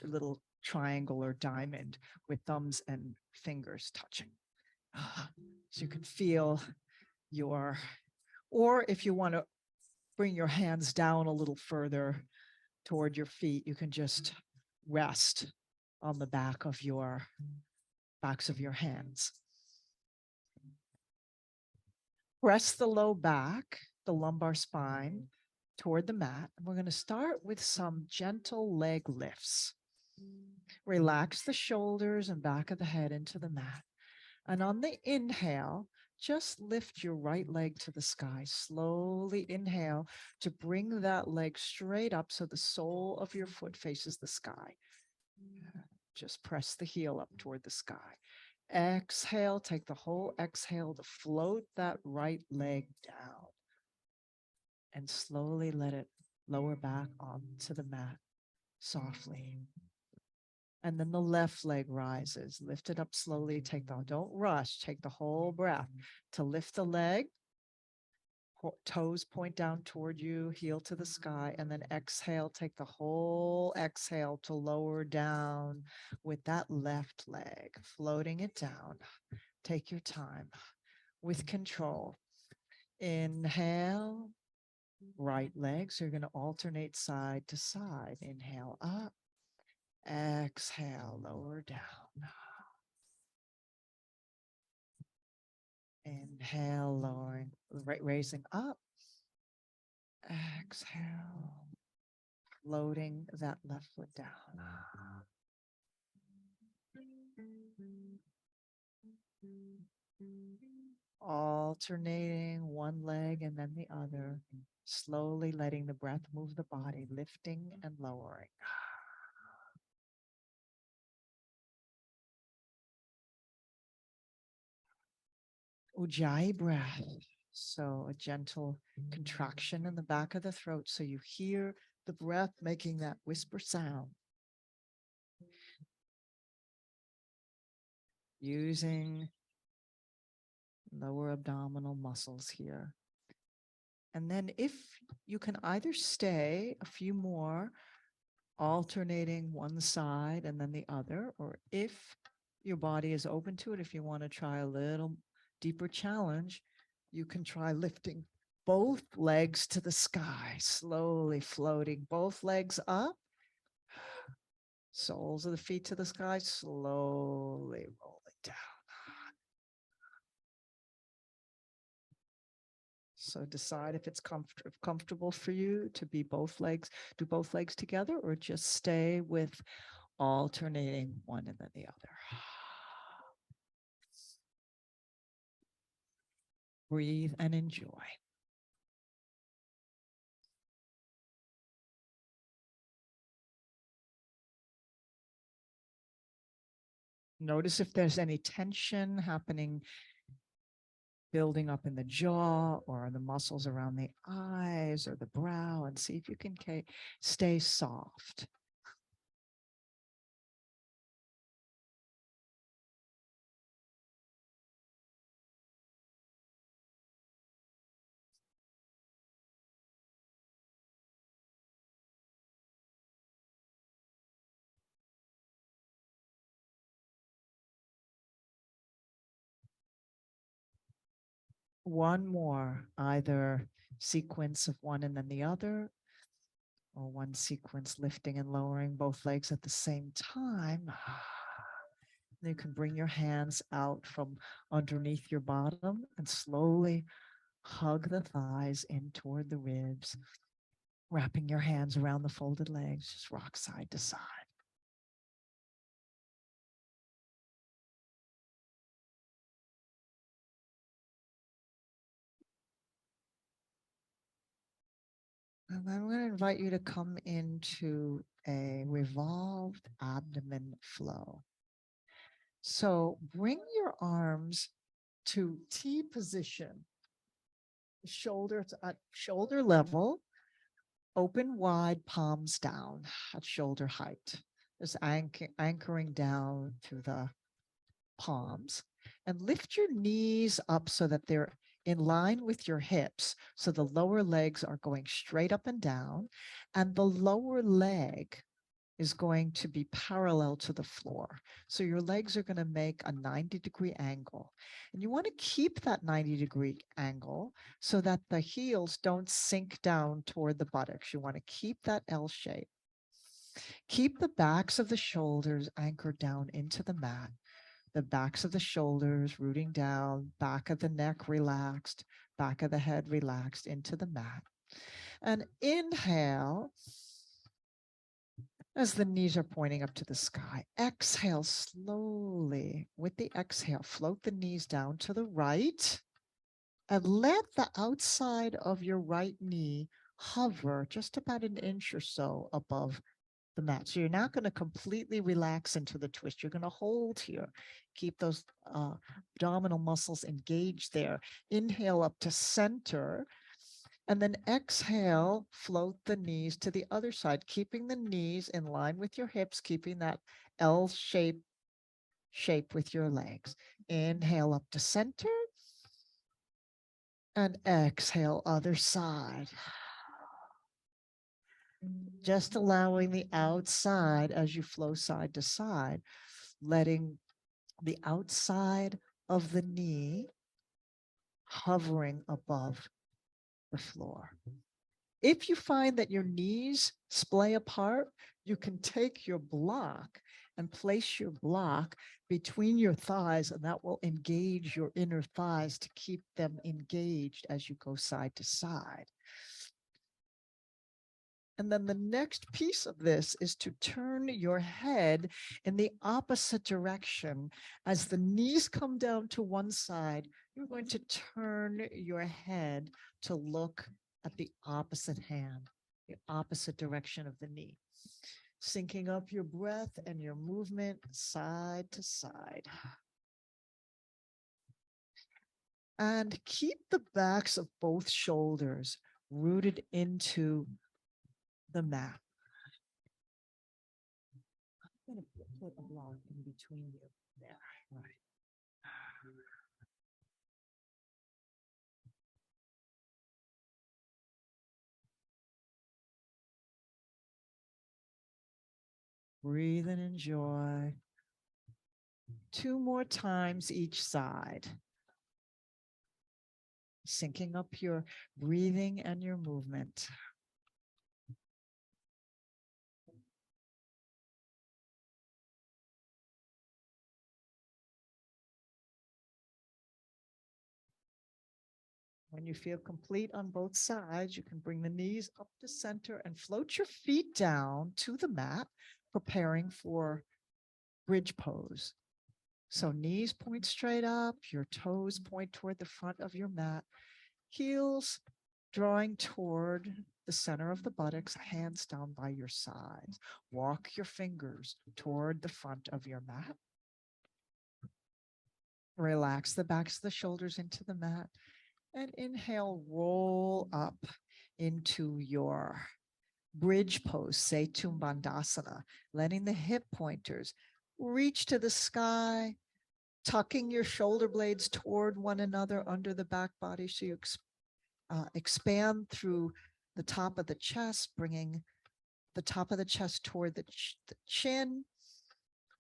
little triangle or diamond with thumbs and fingers touching. So you can feel your, or if you want to bring your hands down a little further toward your feet, you can just rest on the backs of your hands. Press the low back, the lumbar spine toward the mat. And we're going to start with some gentle leg lifts. Relax the shoulders and back of the head into the mat. And on the inhale, just lift your right leg to the sky. Slowly inhale to bring that leg straight up so the sole of your foot faces the sky. Just press the heel up toward the sky. Exhale, take the whole exhale to float that right leg down. And slowly let it lower back onto the mat softly. And then the left leg rises. Lift it up slowly. Don't rush. Take the whole breath to lift the leg. Toes point down toward you, heel to the sky, and then exhale. Take the whole exhale to lower down with that left leg, floating it down. Take your time with control. Inhale, right leg. So you're going to alternate side to side. Inhale up, exhale, lower down. Inhale, lowering, raising up. Exhale, floating that left foot down. Alternating one leg and then the other, slowly letting the breath move the body, lifting and lowering. Ujjayi breath. So a gentle contraction in the back of the throat so you hear the breath making that whisper sound. Using lower abdominal muscles here. And then if you can either stay a few more, alternating one side and then the other, or if your body is open to it, if you want to try a little deeper challenge, you can try lifting both legs to the sky, slowly floating both legs up, soles of the feet to the sky, slowly rolling down. So decide if it's comfortable for you to do both legs together, or just stay with alternating one and then the other. Breathe and enjoy. Notice if there's any tension happening, building up in the jaw or the muscles around the eyes or the brow, and see if you can stay soft. One more, either sequence of one and then the other, or one sequence lifting and lowering both legs at the same time. You can bring your hands out from underneath your bottom and slowly hug the thighs in toward the ribs, wrapping your hands around the folded legs, just rock side to side. And I'm going to invite you to come into a revolved abdomen flow. So bring your arms to T position. Shoulders at shoulder level, open wide, palms down at shoulder height. Just anchoring down through the palms, and lift your knees up so that they're in line with your hips. So the lower legs are going straight up and down, and the lower leg is going to be parallel to the floor. So your legs are going to make a 90-degree angle. And you want to keep that 90-degree angle so that the heels don't sink down toward the buttocks. You want to keep that L shape. Keep the backs of the shoulders anchored down into the mat. The backs of the shoulders rooting down, back of the neck relaxed, back of the head relaxed into the mat. And inhale as the knees are pointing up to the sky. Exhale slowly. With the exhale, float the knees down to the right and let the outside of your right knee hover just about an inch or so above the mat. So you're not going to completely relax into the twist. You're going to hold here. Keep those abdominal muscles engaged there. Inhale up to center. And then exhale, float the knees to the other side, keeping the knees in line with your hips, keeping that L shape with your legs. Inhale up to center. And exhale, other side. Just allowing the outside as you flow side to side, letting the outside of the knee hovering above the floor. If you find that your knees splay apart, you can take your block and place your block between your thighs, and that will engage your inner thighs to keep them engaged as you go side to side. And then the next piece of this is to turn your head in the opposite direction. As the knees come down to one side, you're going to turn your head to look at the opposite hand, the opposite direction of the knee. Syncing up your breath and your movement side to side. And keep the backs of both shoulders rooted into the mat. I'm going to put a block in between you there. Right. Breathe and enjoy. 2 more times each side. Syncing up your breathing and your movement. When you feel complete on both sides, you can bring the knees up to center and float your feet down to the mat, preparing for bridge pose. So knees point straight up, your toes point toward the front of your mat, heels drawing toward the center of the buttocks, hands down by your sides. Walk your fingers toward the front of your mat. Relax the backs of the shoulders into the mat. And inhale, roll up into your bridge pose, Setu Bandhasana, letting the hip pointers reach to the sky, tucking your shoulder blades toward one another under the back body so you expand through the top of the chest, bringing the top of the chest toward the chin.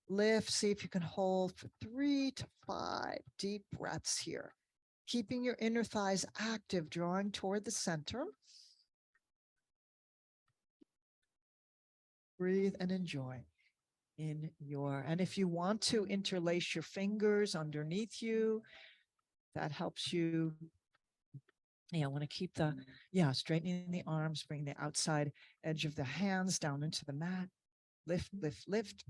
Lift, see if you can hold for 3 to 5 deep breaths here. Keeping your inner thighs active, drawing toward the center. Breathe and enjoy and if you want to interlace your fingers underneath you, that helps you. I want to keep straightening the arms, bring the outside edge of the hands down into the mat. Lift, lift, lift.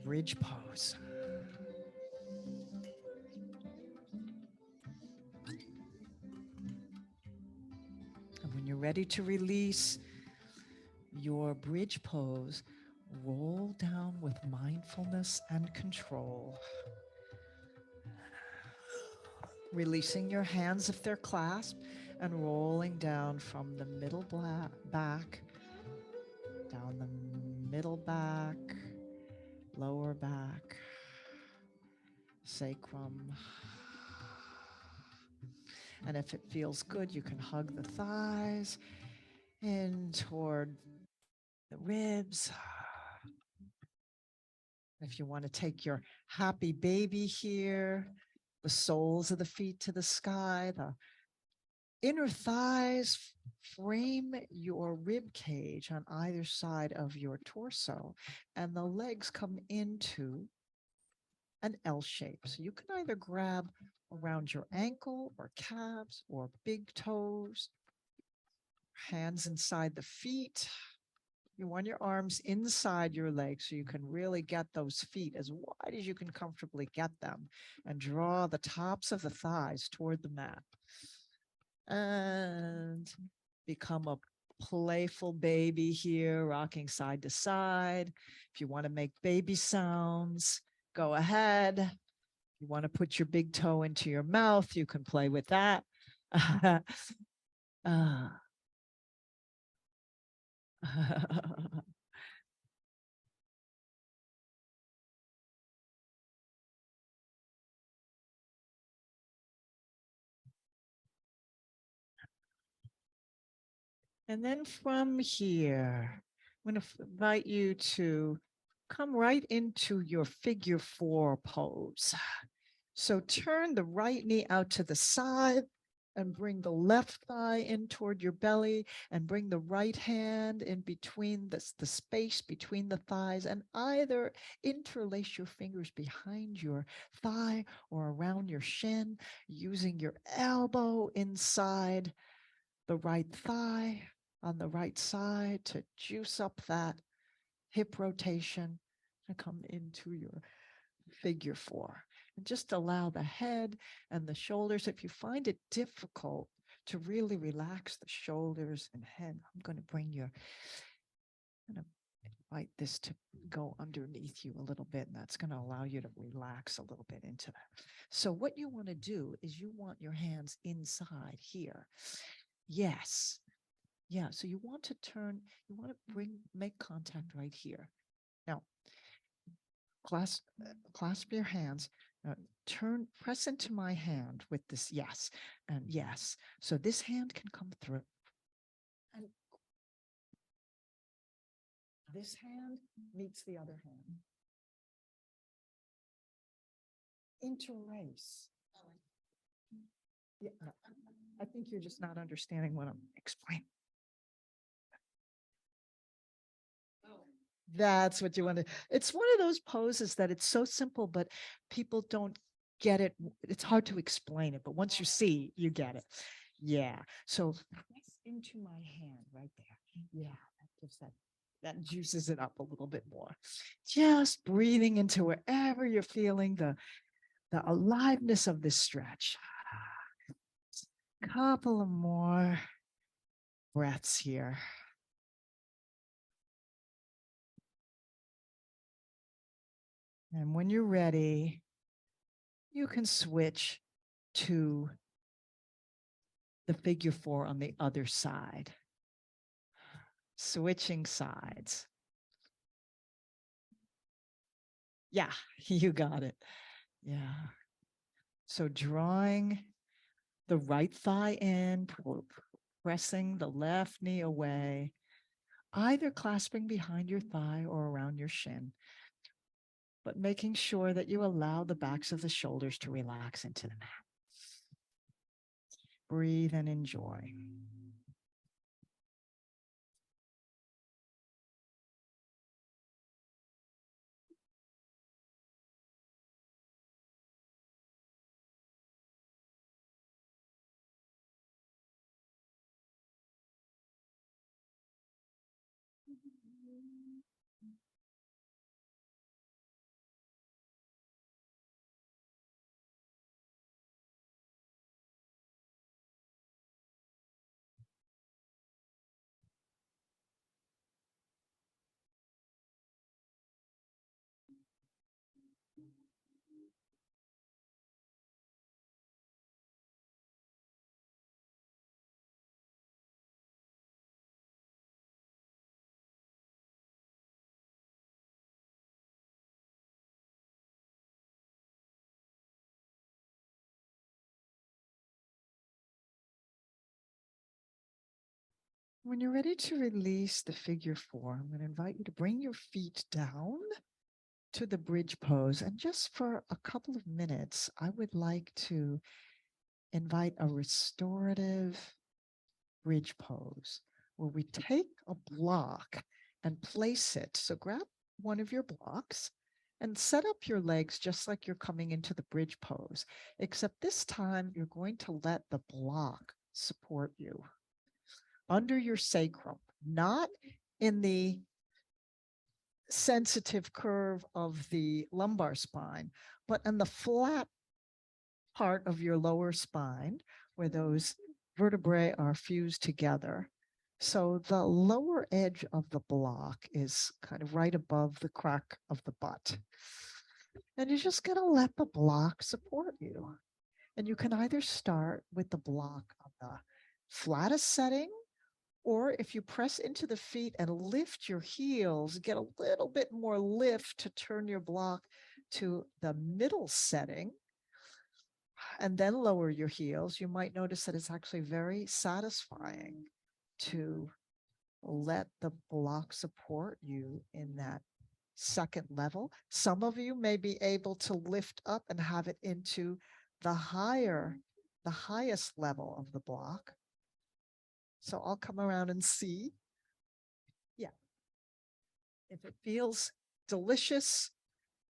Bridge pose. And when you're ready to release your bridge pose, roll down with mindfulness and control. Releasing your hands if they're clasped and rolling down from the middle back, down the middle back, lower back, sacrum. And if it feels good, you can hug the thighs in toward the ribs. If you want to take your happy baby here, the soles of the feet to the sky, the inner thighs frame your rib cage on either side of your torso, and the legs come into an L shape. So you can either grab around your ankle or calves or big toes, hands inside the feet. You want your arms inside your legs so you can really get those feet as wide as you can comfortably get them, and draw the tops of the thighs toward the mat. And become a playful baby here, rocking side to side. If you want to make baby sounds, go ahead. If you want to put your big toe into your mouth, you can play with that. And then from here, I'm going to invite you to come right into your figure 4 pose. So turn the right knee out to the side and bring the left thigh in toward your belly, and bring the right hand in between the space between the thighs, and either interlace your fingers behind your thigh or around your shin, using your elbow inside the right thigh on the right side to juice up that hip rotation and come into your figure 4. And just allow the head and the shoulders. If you find it difficult to really relax the shoulders and head, I'm going to invite this to go underneath you a little bit, and that's going to allow you to relax a little bit into that. So what you want to do is you want your hands inside here. Yes. Yeah. So you want to make contact right here. Now, clasp your hands, press into my hand with this yes, and yes. So this hand can come through. And this hand meets the other hand. Interlace. Yeah, I think you're just not understanding what I'm explaining. That's what you want to. It's one of those poses that it's so simple, but people don't get it. It's hard to explain it, but once you see, you get it. Yeah. So press into my hand right there. Yeah, that gives that juices it up a little bit more. Just breathing into wherever you're feeling the aliveness of this stretch. Couple of more breaths here. And when you're ready, you can switch to the figure 4 on the other side. Switching sides. Yeah, you got it. Yeah. So drawing the right thigh in, pressing the left knee away, either clasping behind your thigh or around your shin, but making sure that you allow the backs of the shoulders to relax into the mat. Breathe and enjoy. When you're ready to release the figure four, I'm going to invite you to bring your feet down to the bridge pose. And just for a couple of minutes, I would like to invite a restorative bridge pose where we take a block and place it. So grab one of your blocks and set up your legs just like you're coming into the bridge pose, except this time you're going to let the block support you under your sacrum, not in the sensitive curve of the lumbar spine, but in the flat part of your lower spine where those vertebrae are fused together. So the lower edge of the block is kind of right above the crack of the butt. And you're just going to let the block support you. And you can either start with the block on the flattest setting, or if you press into the feet and lift your heels, get a little bit more lift to turn your block to the middle setting, and then lower your heels, you might notice that it's actually very satisfying to let the block support you in that second level. Some of you may be able to lift up and have it into the highest level of the block. So I'll come around and see. Yeah. If it feels delicious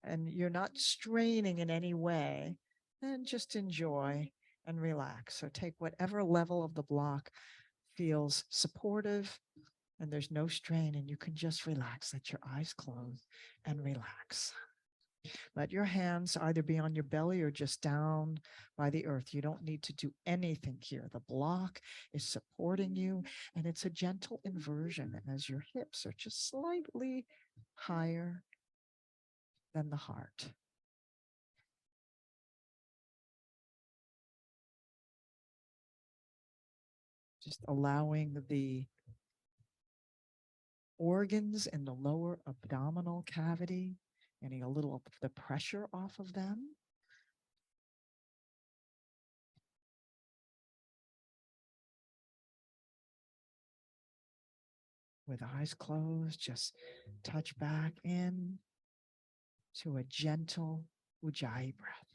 and you're not straining in any way, then just enjoy and relax. So take whatever level of the block feels supportive and there's no strain, and you can just relax. Let your eyes close and relax. Let your hands either be on your belly or just down by the earth. You don't need to do anything here. The block is supporting you, and it's a gentle inversion. And as your hips are just slightly higher than the heart. Just allowing the organs in the lower abdominal cavity, getting a little of the pressure off of them. With eyes closed, just touch back in to a gentle Ujjayi breath.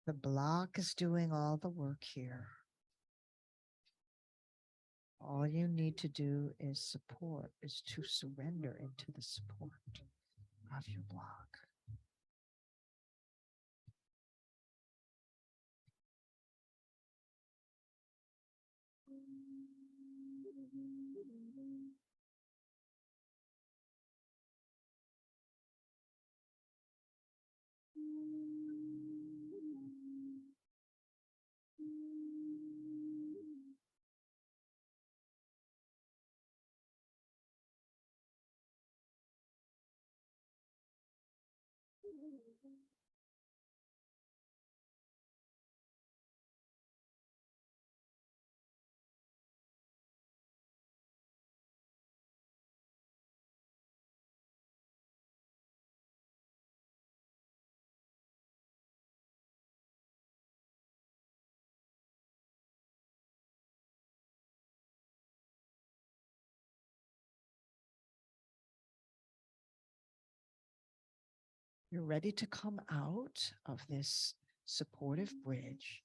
The block is doing all the work here. All you need to do is to surrender into the support of your block. You're ready to come out of this supportive bridge.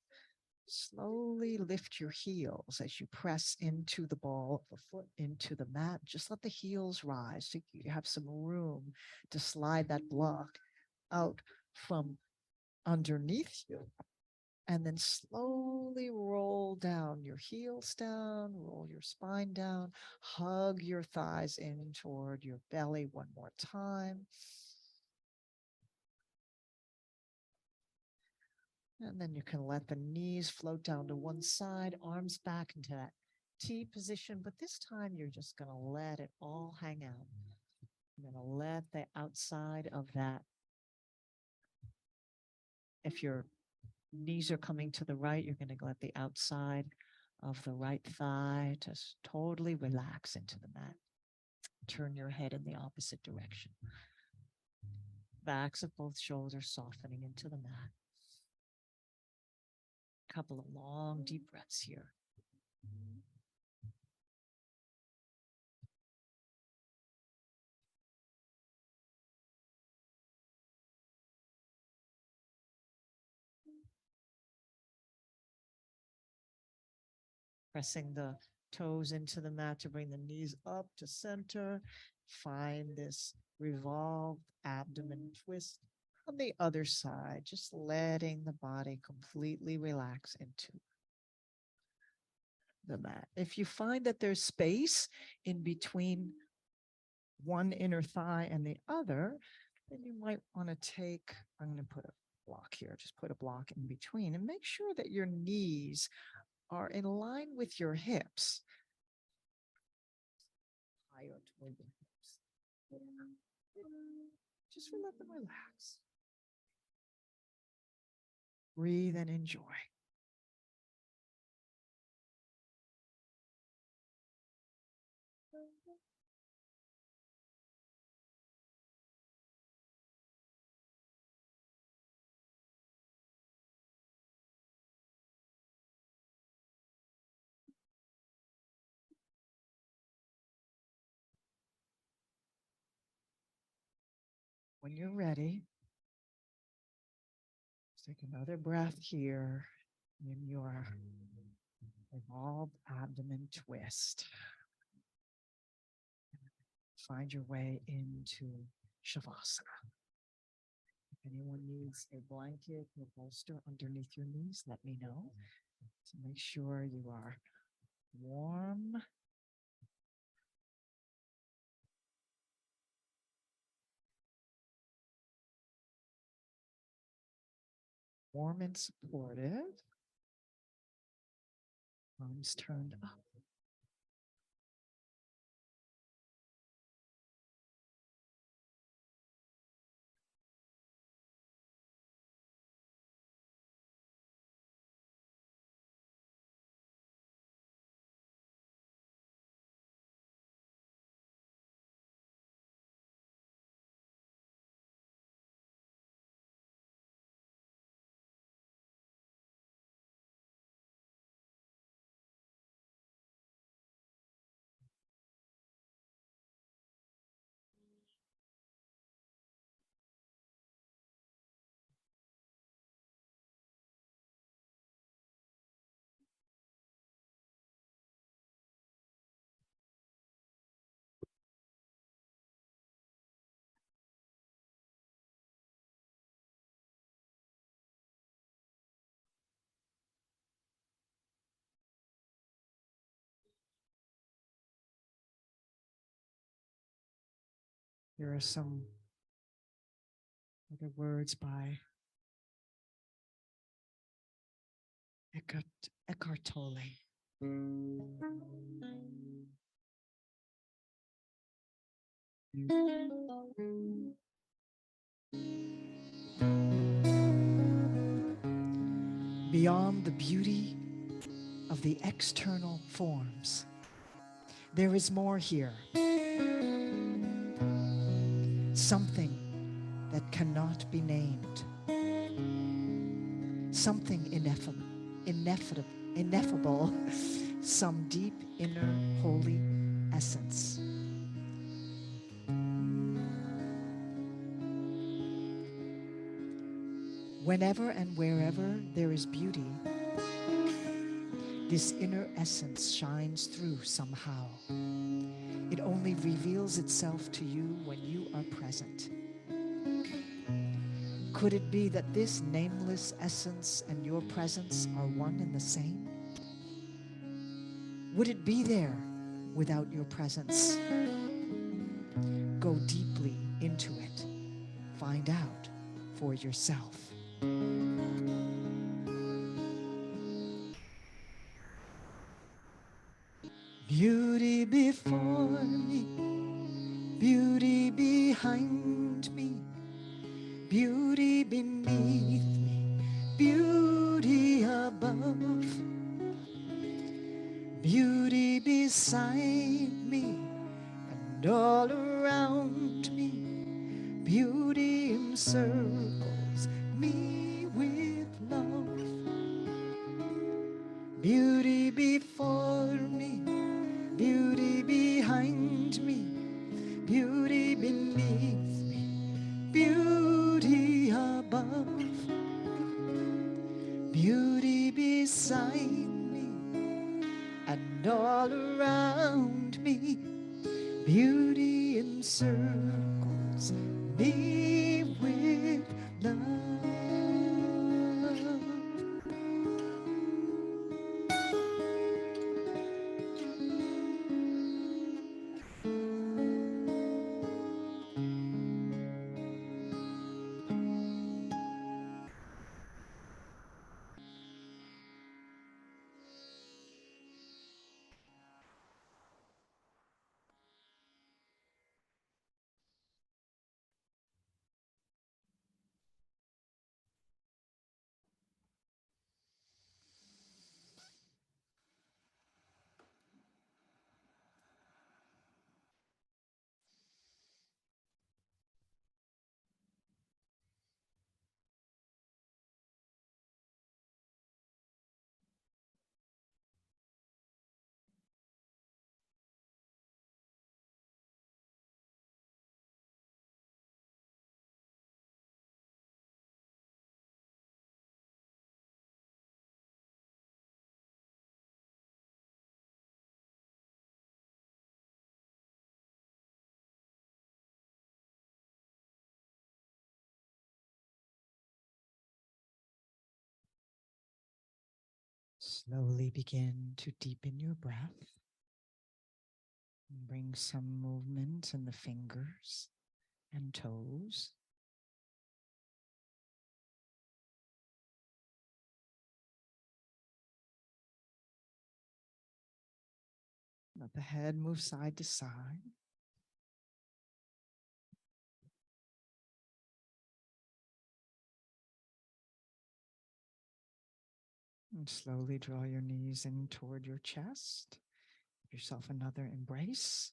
Slowly lift your heels as you press into the ball of the foot, into the mat. Just let the heels rise so you have some room to slide that block out from underneath you. And then slowly roll down your heels down, roll your spine down, hug your thighs in toward your belly one more time. And then you can let the knees float down to one side, arms back into that T position. But this time you're just going to let it all hang out. You're going to let the outside of that. If your knees are coming to the right, you're going to let the outside of the right thigh just totally relax into the mat. Turn your head in the opposite direction. Backs of both shoulders softening into the mat. Couple of long, deep breaths here. Pressing the toes into the mat to bring the knees up to center. Find this revolved abdomen twist on the other side, just letting the body completely relax into the mat. If you find that there's space in between one inner thigh and the other, then you might want to take, I'm going to put a block here, just put a block in between and make sure that your knees are in line with your hips. Higher toward the hips. Just let them relax. Breathe and enjoy. When you're ready, take another breath here in your revolved abdomen twist. Find your way into Shavasana. If anyone needs a blanket or bolster underneath your knees, let me know. So make sure you are warm. Warm and supportive. Arms turned up. Here are some other words by Eckhart Tolle. Beyond the beauty of the external forms, there is more here. Something that cannot be named. Something ineffable, some deep inner holy essence. Whenever and wherever there is beauty, this inner essence shines through somehow. It only reveals itself to you when you are present. Could it be that this nameless essence and your presence are one and the same? Would it be there without your presence? Go deeply into it. Find out for yourself. Beauty before me, beauty behind me, beauty beneath me, beauty above, beauty beside me and all around me, beauty encircles me with love. Beauty before me, beauty behind me, beauty beneath me, beauty above, beauty beside me and all around me, beauty encircles me with love. Slowly begin to deepen your breath. Bring some movement in the fingers and toes. Let the head move side to side. And slowly draw your knees in toward your chest. Give yourself another embrace.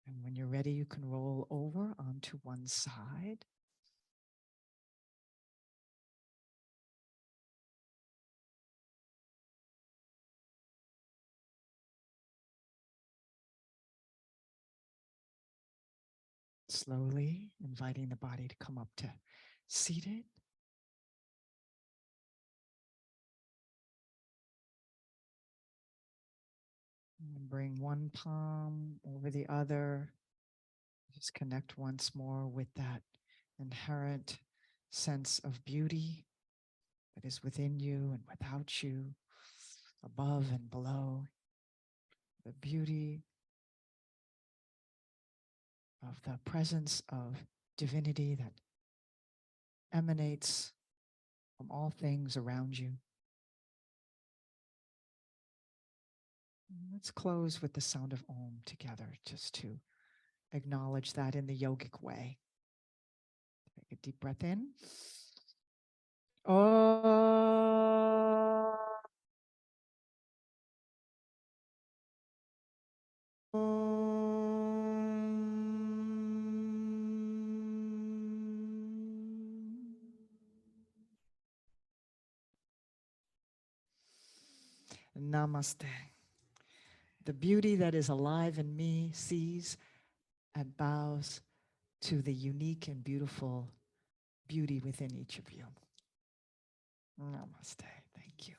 And when you're ready, you can roll over onto one side. Slowly inviting the body to come up to seated. And bring one palm over the other. Just connect once more with that inherent sense of beauty that is within you and without you, above and below. The beauty of the presence of divinity that emanates from all things around you. Let's close with the sound of Om together, just to acknowledge that in the yogic way. Take a deep breath in. Om. Namaste. The beauty that is alive in me sees and bows to the unique and beautiful beauty within each of you. Namaste. Thank you.